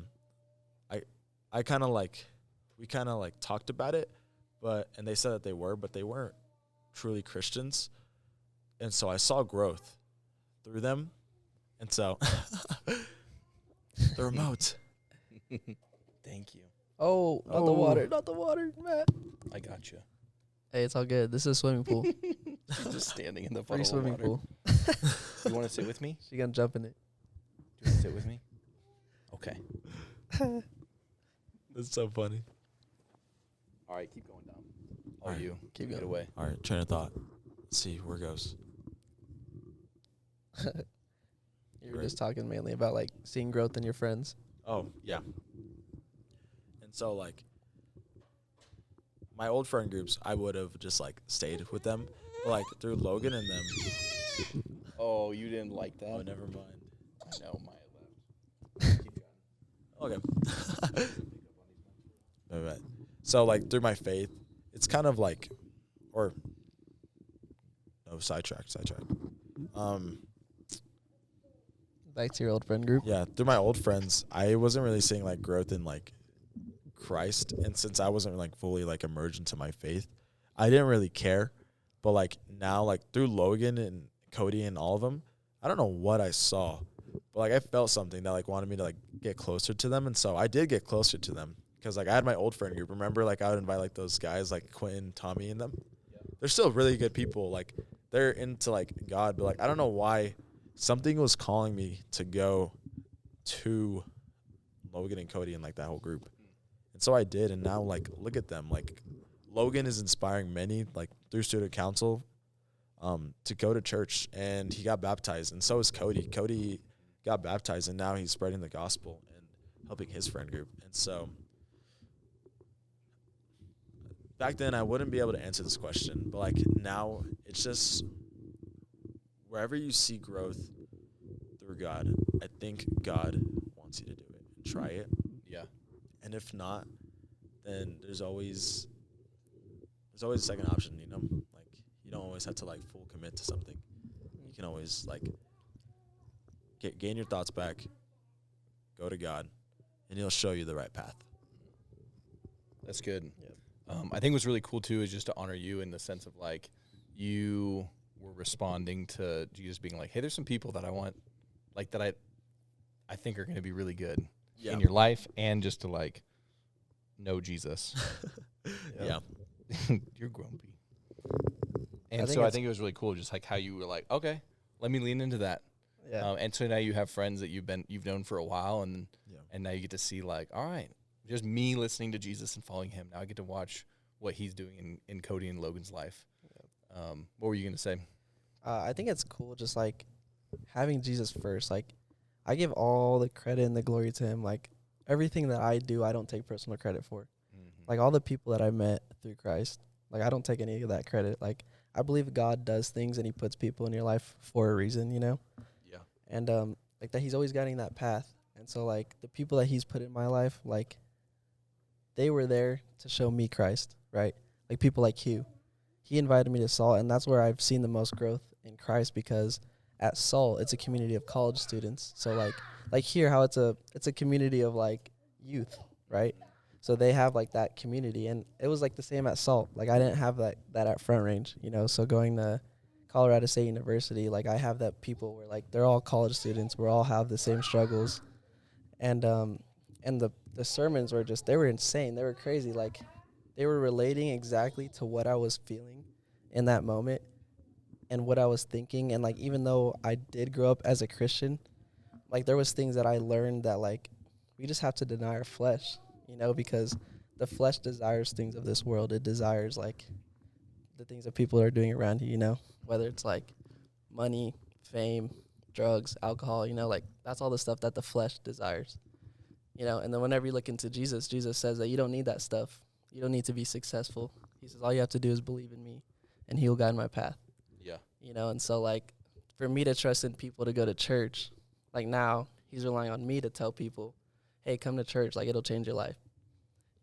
kind of, like, we kind of, like, talked about it, and they said that they were, but they weren't truly Christians. And so I saw growth through them. And so, the remote. Thank you. Oh, not the water, Matt. I got you. Hey, it's all good. This is a swimming pool. She's just standing in the Free puddle of swimming water. pool. You want to sit with me? She gonna jump in it. Do you want to sit with me? Okay. That's so funny. All right, keep going down. All right, You. keep Take it going. away. All right, train of thought. Let's see where it goes. You were just talking mainly about like seeing growth in your friends. Oh, yeah. And so, like, my old friend groups, I would have just, like, stayed with them. But, like, through Logan and them, Oh, you didn't like that? oh, never mind. I know, Maya left. Keep going. Okay. My bad. So, like, through my faith, it's kind of like, or, no, sidetrack. Back to your old friend group. Yeah, through my old friends, I wasn't really seeing, like, growth in, like, Christ. And since I wasn't, like, fully, like, emerged into my faith, I didn't really care. But, like, now, like, through Logan and Cody and all of them, I don't know what I saw. But, like, I felt something that, like, wanted me to, like, get closer to them. And so I did get closer to them. Because, like, I had my old friend group. Remember, like, I would invite, like, those guys, like, Quentin, Tommy, and them. They're still really good people. Like, they're into, like, God. But, like, I don't know why. Something was calling me to go to Logan and Cody and, like, that whole group. And so I did. And now, like, look at them. Like, Logan is inspiring many, like, through student council, to go to church. And he got baptized. And so is Cody. Cody got baptized. And now he's spreading the gospel and helping his friend group. And so back then I wouldn't be able to answer this question, but like now it's just wherever you see growth through God, I think God wants you to do it and try it. Yeah. And if not, then there's always a second option, you know? Like you don't always have to like full commit to something. You can always like gain your thoughts back, go to God, and he'll show you the right path. That's good. Yep. I think what's really cool too is just to honor you in the sense of like you were responding to Jesus being like, hey, there's some people that I want, like that I think are going to be really good in your life, and just to like know Jesus. Yeah. You're grumpy. And think so I it's- think it was really cool, just like how you were like, okay, let me lean into that. Yeah. And so now you have friends that you've known for a while, and now you get to see like, all right, just me listening to Jesus and following him. Now I get to watch what he's doing in Cody and Logan's life. What were you gonna say? I think it's cool just like having Jesus first. Like I give all the credit and the glory to him. Like everything that I do, I don't take personal credit for. Like all the people that I met through Christ, like I don't take any of that credit. Like I believe God does things and he puts people in your life for a reason, you know? Yeah. And like that he's always guiding that path. And so like the people that he's put in my life, like they were there to show me Christ, right? Like people like Hugh. He invited me to Salt, and that's where I've seen the most growth in Christ, because at Salt it's a community of college students. So like here how it's a community of like youth, right? So they have like that community, and it was like the same at Salt. Like I didn't have that at Front Range, you know. So going to Colorado State University, like I have that people where like they're all college students, we all have the same struggles, and the sermons were just, they were insane, they were crazy. Like they were relating exactly to what I was feeling in that moment and what I was thinking. And like even though I did grow up as a Christian, like there was things that I learned that like we just have to deny our flesh, you know, because the flesh desires things of this world. It desires like the things that people are doing around you, you know, whether it's like money, fame, drugs, alcohol, you know, like that's all the stuff that the flesh desires, you know. And then whenever you look into Jesus, Jesus says that you don't need that stuff. You don't need to be successful. He says all you have to do is believe in me and he'll guide my path. Yeah. You know, and so like for me to trust in people to go to church, like now he's relying on me to tell people, hey, come to church, like it'll change your life.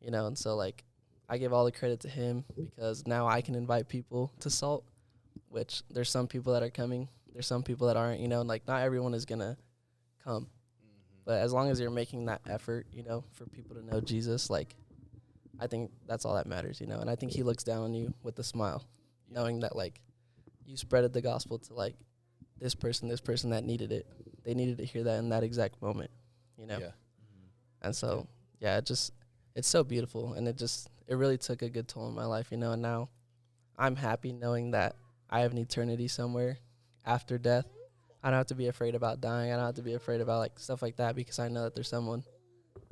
You know, and so like I give all the credit to him because now I can invite people to Salt, which there's some people that are coming, there's some people that aren't, you know, and like not everyone is going to come. But as long as you're making that effort, you know, for people to know Jesus, like I think that's all that matters, you know. And I think he looks down on you with a smile, knowing that like you spreaded the gospel to like this person that needed it. They needed to hear that in that exact moment, you know. Yeah. And so, yeah, it's so beautiful, and it really took a good toll in my life, you know. And now I'm happy knowing that I have an eternity somewhere after death. I don't have to be afraid about dying. I don't have to be afraid about like stuff like that because I know that there's someone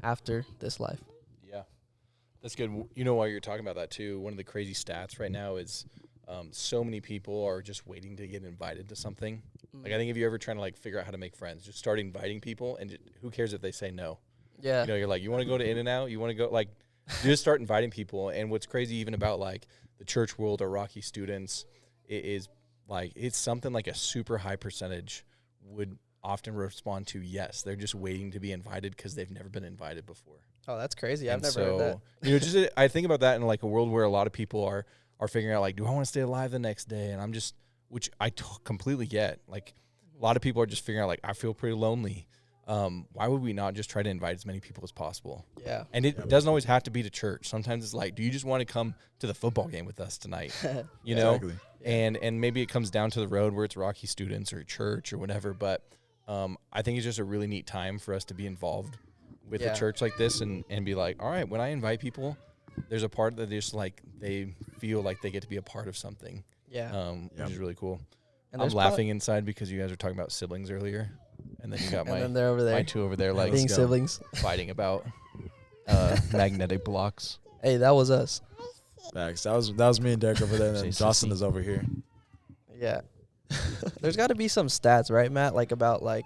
after this life. Yeah, that's good. You know, while you're talking about that too, one of the crazy stats right now is so many people are just waiting to get invited to something. Like, I think if you're ever trying to like figure out how to make friends, just start inviting people, and who cares if they say no? Yeah. You know, you're like, you want to go to In-N-Out? You want to go, like, you just start inviting people. And what's crazy even about like the church world or Rocky students is like, it's something like a super high percentage would often respond to yes. They're just waiting to be invited because they've never been invited before. Oh, that's crazy. I've And never heard that. You know, just I think about that in like a world where a lot of people are figuring out like, do I want to stay alive the next day? And I'm just, which I completely get. Like, a lot of people are just figuring out like, I feel pretty lonely. Why would we not just try to invite as many people as possible? Yeah. And it doesn't always have to be to church. Sometimes it's like, do you just want to come to the football game with us tonight? You know? Exactly. And maybe it comes down to the road where it's Rocky students or church or whatever. But I think it's just a really neat time for us to be involved with a church like this and be like, all right, when I invite people, there's a part that just like they feel like they get to be a part of something. Yeah. Which is really cool. And I'm there's laughing inside because you guys were talking about siblings earlier. And then you got and then they're over there my two over there like being siblings. fighting about magnetic blocks. Hey, that was us. Facts. That was me and Derek over there, and then Say Dawson sissy. is over here. Yeah. There's got to be some stats, right, Matt? Like about like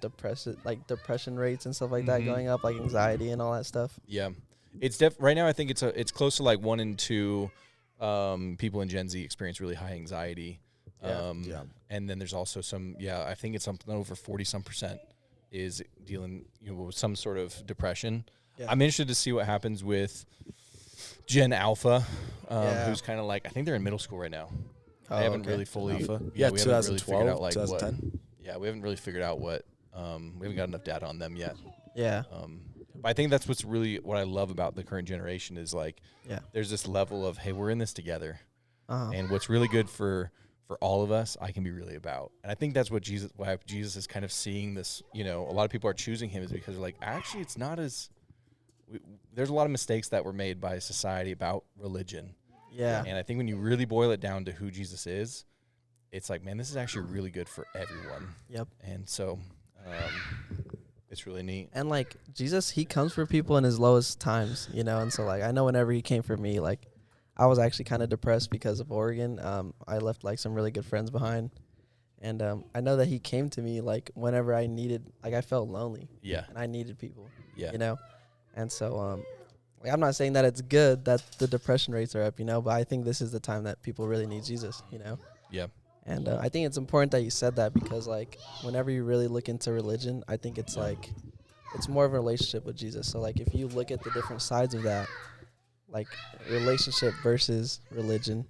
depression rates and stuff like that going up, like anxiety and all that stuff. Yeah, it's right now. I think it's close to like 1 in 2 people in Gen Z experience really high anxiety. Yeah. And then there's also some. Yeah, I think it's something over 40% is dealing with some sort of depression. Yeah. I'm interested to see what happens with Gen Alpha, who's kind of like, I think they're in middle school right now. I haven't really fully. Alpha. Yeah, Yeah, we haven't really 2012, figured out like 2010. we haven't really figured out what. We haven't got enough data on them yet. Yeah. But I think that's what I love about the current generation is like, there's this level of, hey, we're in this together, and what's really good for all of us, I can be really about. And I think that's why Jesus is kind of seeing this. You know, a lot of people are choosing him is because they're like, actually, it's not as. There's a lot of mistakes that were made by society about religion. Yeah. And I think when you really boil it down to who Jesus is, it's like, man, this is actually really good for everyone. Yep. And so it's really neat. And like Jesus, he comes for people in his lowest times, you know. And so like I know whenever he came for me, like I was actually kind of depressed because of Oregon. I left like some really good friends behind, and I know that he came to me like whenever I needed, like I felt lonely. Yeah. And I needed people. Yeah. You know, and so like I'm not saying that it's good that the depression rates are up, you know, but I think this is the time that people really need Jesus, you know. Yeah. And I think it's important that you said that because, like, whenever you really look into religion, I think it's like it's more of a relationship with Jesus. So, like, if you look at the different sides of that, like relationship versus religion,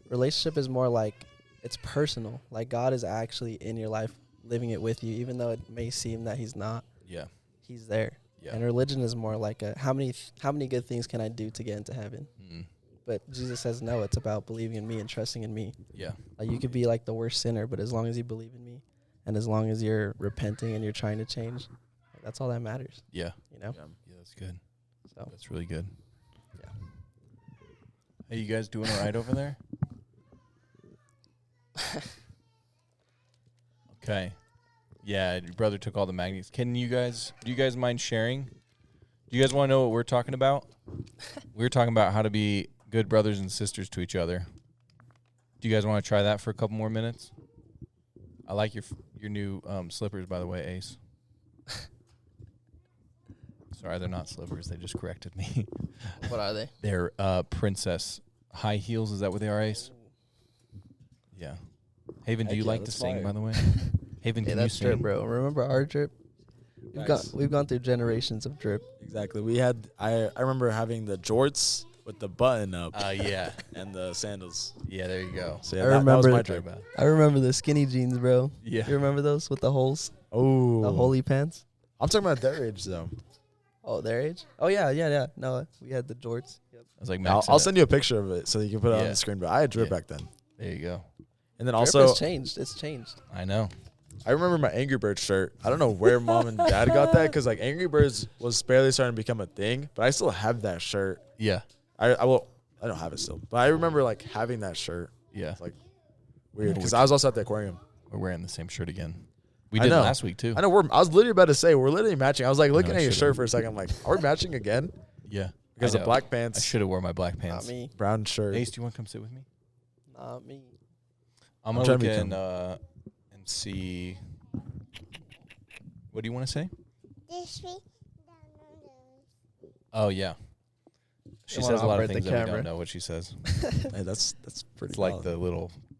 relationship is more like it's personal. Like, God is actually in your life, living it with you, even though it may seem that He's not. Yeah. He's there. Yeah. And religion is more like how many good things can I do to get into heaven? But Jesus says, no, it's about believing in me and trusting in me. Yeah. Like you could be like the worst sinner, but as long as you believe in me and as long as you're repenting and you're trying to change, like, that's all that matters. Yeah. You know? Yeah, that's good. So That's really good. Yeah. Hey, you guys doing all right over there? Okay. Yeah, your brother took all the magnets. Do you guys mind sharing? Do you guys want to know what we're talking about? We're talking about how to be good brothers and sisters to each other. Do you guys want to try that for a couple more minutes? I like your new slippers, by the way, Ace. Sorry, they're not slippers. They just corrected me. what are they? They're princess high heels. Is that what they are, Ace? Yeah. Haven, do Heck you yeah, like to that's sing, fire. by the way? Haven, Yeah, can you that's sing? drip, bro. Remember our drip? We've gone through generations of drip. Exactly. We had I remember having the jorts with the button up Yeah. and the sandals. Yeah, there you go. So I yeah, that was remember my the- drip. I remember the skinny jeans, bro. Yeah. You remember those with the holes? Oh, The holy pants? I'm talking about their age though. Oh, their age? Oh, yeah. No, we had the jorts. Yep. I was like, I'll send you a picture of it so you can put it on Yeah. the screen. But I had drip Yeah. back then. There you go. And then Drip also, has changed. It's changed. I know. I remember my Angry Birds shirt. I don't know where mom and dad got that because like Angry Birds was barely starting to become a thing, but I still have that shirt. Yeah. I will I don't have it still, but I remember like having that shirt. Yeah. It's like weird because which- I was also at the aquarium. We're wearing the same shirt again. We I did know. last week too. I know I was literally about to say we're literally matching. I was like looking I at your should've. shirt for a second. I'm like, are we matching again? Yeah. Because I the know. black I pants, should have wore my black pants. Not me. brown shirt. Ace, do you want to come sit with me? Not me. I'm I'm gonna trying look to in become- and see. What do you want to say? This week, Oh yeah. She wanna says a lot of operate the things that we camera. don't know what she says. Hey, that's pretty. It's like valid. the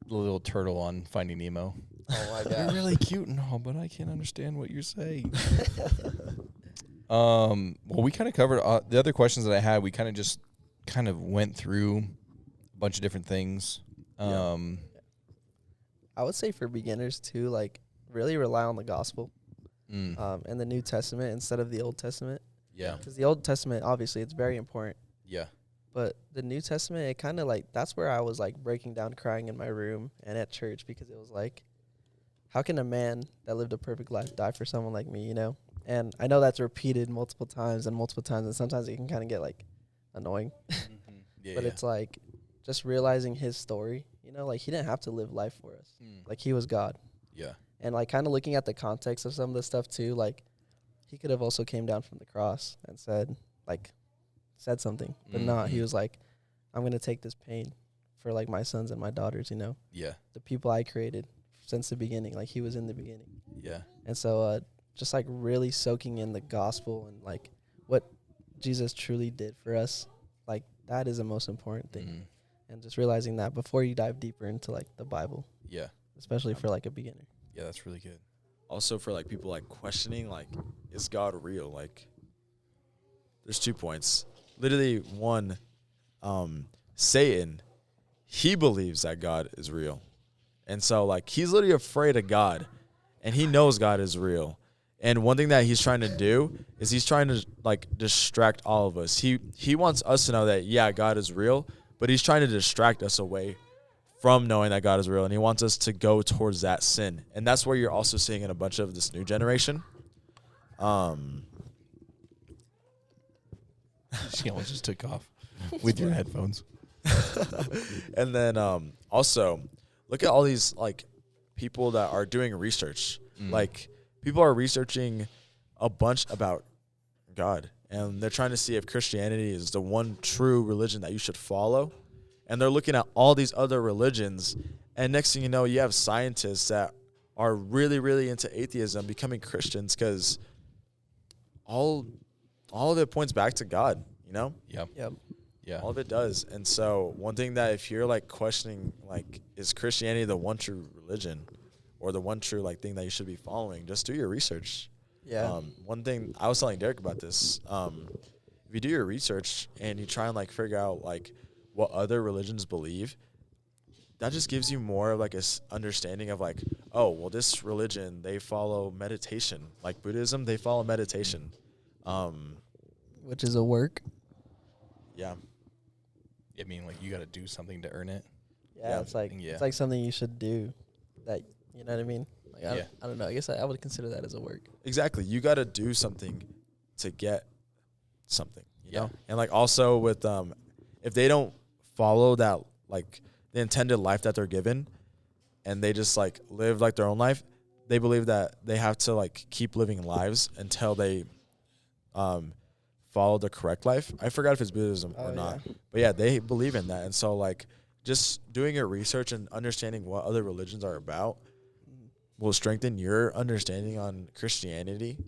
little turtle on Finding Nemo. Oh my You're god. really cute and all, but I can't understand what you're saying. Well, we kind of covered the other questions that I had. We kind of went through a bunch of different things. Yeah. I would say for beginners too, like really rely on the gospel Mm, and the New Testament instead of the Old Testament. yeah, Because the Old Testament, obviously, it's very important. yeah, But the New Testament, it kind of like, that's where I was like breaking down crying in my room and at church because it was like, how can a man that lived a perfect life die for someone like me, you know? And I know that's repeated multiple times, and sometimes it can kind of get like annoying. yeah. But it's like just realizing his story, you know, like he didn't have to live life for us. Like he was God. yeah, And like kind of looking at the context of some of the stuff too, like he could have also came down from the cross and said something, but not. He Mhm. was like, I'm going to take this pain for like my sons and my daughters, you know, yeah, the people I created since the beginning. Like he was in the beginning. yeah, And so just like really soaking in the gospel and like what Jesus truly did for us, like that is the most important thing. Mhm. And just realizing that before you dive deeper into like the Bible, yeah, especially for like a beginner. yeah. That's really good. Also for like people like questioning like, is God real? Like, there's 2 points. Literally one, Satan, he believes that God is real, and so like he's literally afraid of God, and he knows God is real. And one thing that he's trying to do is he's trying to like distract all of us. He wants us to know that yeah, God is real, but he's trying to distract us away from knowing that God is real, and he wants us to go towards that sin. And that's where you're also seeing in a bunch of this new generation. She almost just took off with your headphones. And then also look at all these like people that are doing research. Like people are researching a bunch about God, and they're trying to see if Christianity is the one true religion that you should follow. And they're looking at all these other religions, and next thing you know, you have scientists that are really, really into atheism becoming Christians because all of it points back to God, you know? Yep. Yep. Yeah. All of it does. And so one thing that if you're like questioning, like, is Christianity the one true religion or the one true like thing that you should be following, just do your research. Yeah. One thing I was telling Derek about this, if you do your research and you try and like figure out like what other religions believe, that just gives you more of like a understanding of like, oh, well, this religion, they follow meditation. Like Buddhism, they follow meditation. Which is a work. Yeah. I mean, like you got to do something to earn it. Yeah, Yeah. it's like Yeah. it's like something you should do. That you know what I mean? Like Yeah. I don't know. I guess I would consider that as a work. Exactly. You got to do something to get something, you Yeah. know? And like also with if they don't follow that like the intended life that they're given and they just like live like their own life, they believe that they have to like keep living lives until they follow the correct life. I forgot if it's Buddhism or not. But yeah, they believe in that. And so like just doing your research and understanding what other religions are about will strengthen your understanding on Christianity,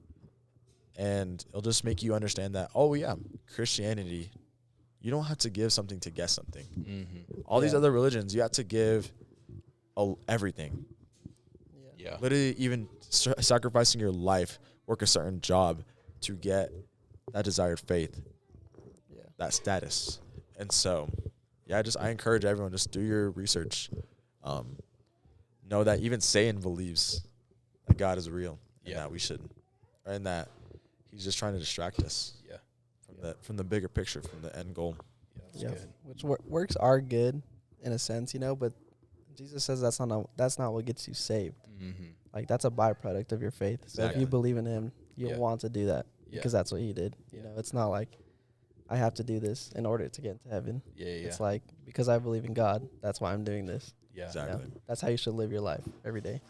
and it'll just make you understand that, oh yeah, Christianity, you don't have to give something to get something. Mm-hmm. All these Yeah. other religions, you have to give everything. Yeah. Literally even sacrificing your life, work a certain job to get that desired faith, Yeah. that status. And so, yeah, I encourage everyone, just do your research. Know that even Satan believes that God is real, and Yeah. that we should, and that he's just trying to distract us Yeah. from the bigger picture, from the end goal. Yeah. That's Yeah. good. Which works are good in a sense, you know, but Jesus says that's not what gets you saved. Mm-hmm. Like that's a byproduct of your faith. So if Exactly. you believe in him, you'll Yeah. want to do that Yeah. because that's what he did. You Yeah. know, it's not like I have to do this in order to get into heaven. Yeah. It's like, because I believe in God, that's why I'm doing this. Yeah. Exactly. You know? That's how you should live your life every day.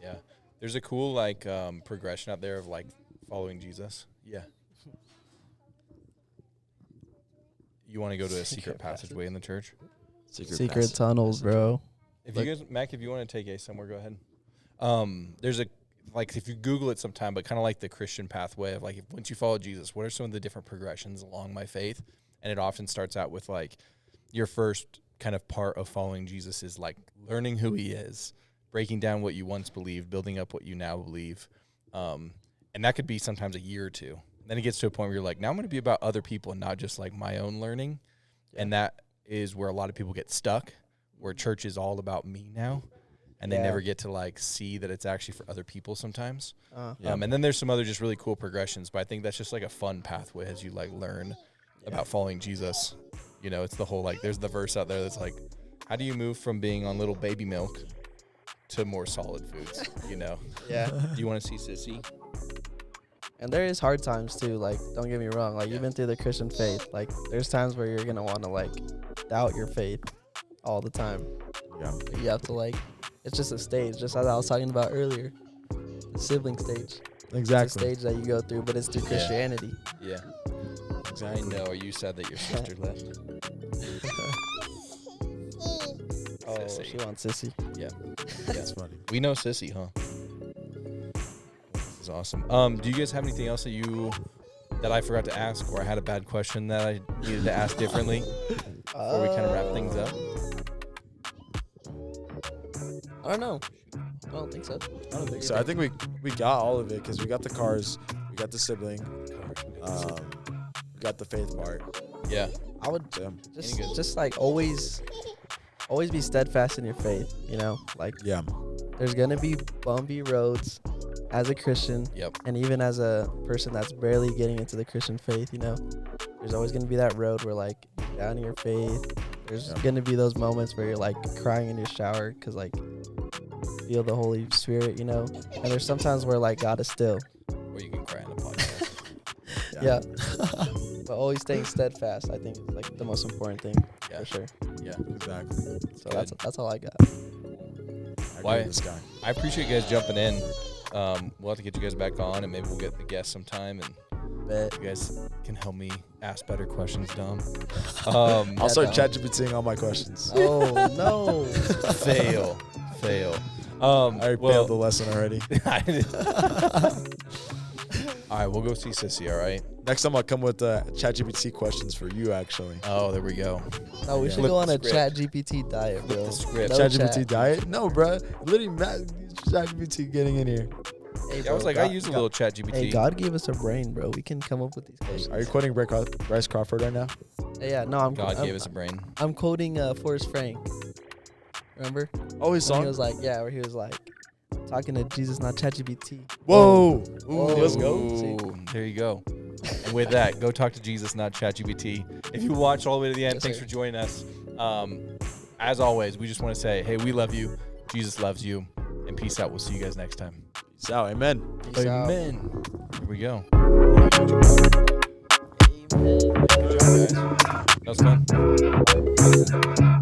Yeah. There's a cool like progression out there of like following Jesus. Yeah. You want to go to a secret passageway in the church? Secret passage. tunnels, bro. If you guys, Mac, if you want to take a somewhere, go ahead. There's a like if you Google it sometime, but kind of like the Christian pathway of like once you follow Jesus, what are some of the different progressions along my faith? And it often starts out with like your first kind of part of following Jesus is like learning who he is, breaking down what you once believed, building up what you now believe. And that could be sometimes a year or two. Then it gets to a point where you're like, now I'm going to be about other people and not just like my own learning. Yeah. And that is where a lot of people get stuck, where church is all about me now. And they never get to like see that it's actually for other people sometimes. And then there's some other just really cool progressions, but I think that's just like a fun pathway as you like learn about following Jesus. You know, it's the whole like there's the verse out there that's like, how do you move from being on little baby milk to more solid foods? You know? Yeah. Do you want to see Sissy? And there is hard times too. Like, don't get me wrong. Like, even through the Christian faith, like, there's times where you're gonna want to like doubt your faith all the time. Yeah. But you have to like, it's just a stage, just as I was talking about earlier, the sibling stage. Exactly. It's a stage that you go through, but it's through Christianity. Yeah. Exactly. I know. Are you sad that your sister left? Oh, Sissy. she wants Sissy. Yeah. That's funny. We know Sissy, huh? This is awesome. Do you guys have anything else that I forgot to ask, or I had a bad question that I needed to ask differently before we kind of wrap things up? I don't know. I don't think so. I don't think so. I think we got all of it because we got the cars, we got the sibling, we got the faith part. Yeah. I would Yeah. just like always be steadfast in your faith, you know? Like, Yeah. there's going to be bumpy roads as a Christian. Yep. And even as a person that's barely getting into the Christian faith, you know, there's always going to be that road where like you're down in your faith. There's going to be those moments where you're like crying in your shower because like you feel the Holy Spirit, you know? And there's sometimes where like God is still. Or you can cry on the podcast. Yeah. But always staying steadfast, I think, is like the most important thing for sure. Yeah. Exactly. So that's all I got. Why? This guy. I appreciate you guys jumping in. We'll have to get you guys back on, and maybe we'll get the guest sometime, and you guys can help me ask better questions, Dom. I'll start ChatGPTing all my questions. Oh no! Fail. I already failed the lesson already. All right, we'll go see Sissy, all right? Next time I'll come with ChatGPT questions for you, actually. Oh, there we go. No, we should Flip go on the a script. ChatGPT diet, bro. the script. No ChatGPT chat. diet? No, bro. Literally, ChatGPT getting in here. Hey, I bro, was like, God, I use a little ChatGPT. Hey, God gave us a brain, bro. We can come up with these questions. Are you quoting Bryce Crawford right now? Yeah, no, I'm. God I'm, gave us a brain. I'm quoting Forrest Frank. Remember? Oh, his When he song? was like, where he was like, talking to Jesus, not ChatGPT. Whoa. Whoa. Let's go. Ooh, there you go. And with that, go talk to Jesus, not ChatGPT. If you watch all the way to the end, Yes, thanks sir. for joining us. As always, we just want to say, hey, we love you. Jesus loves you. And peace out. We'll see you guys next time. Peace out. Amen. Peace out. Amen. Here we go. Amen. Good job, guys. That was fun.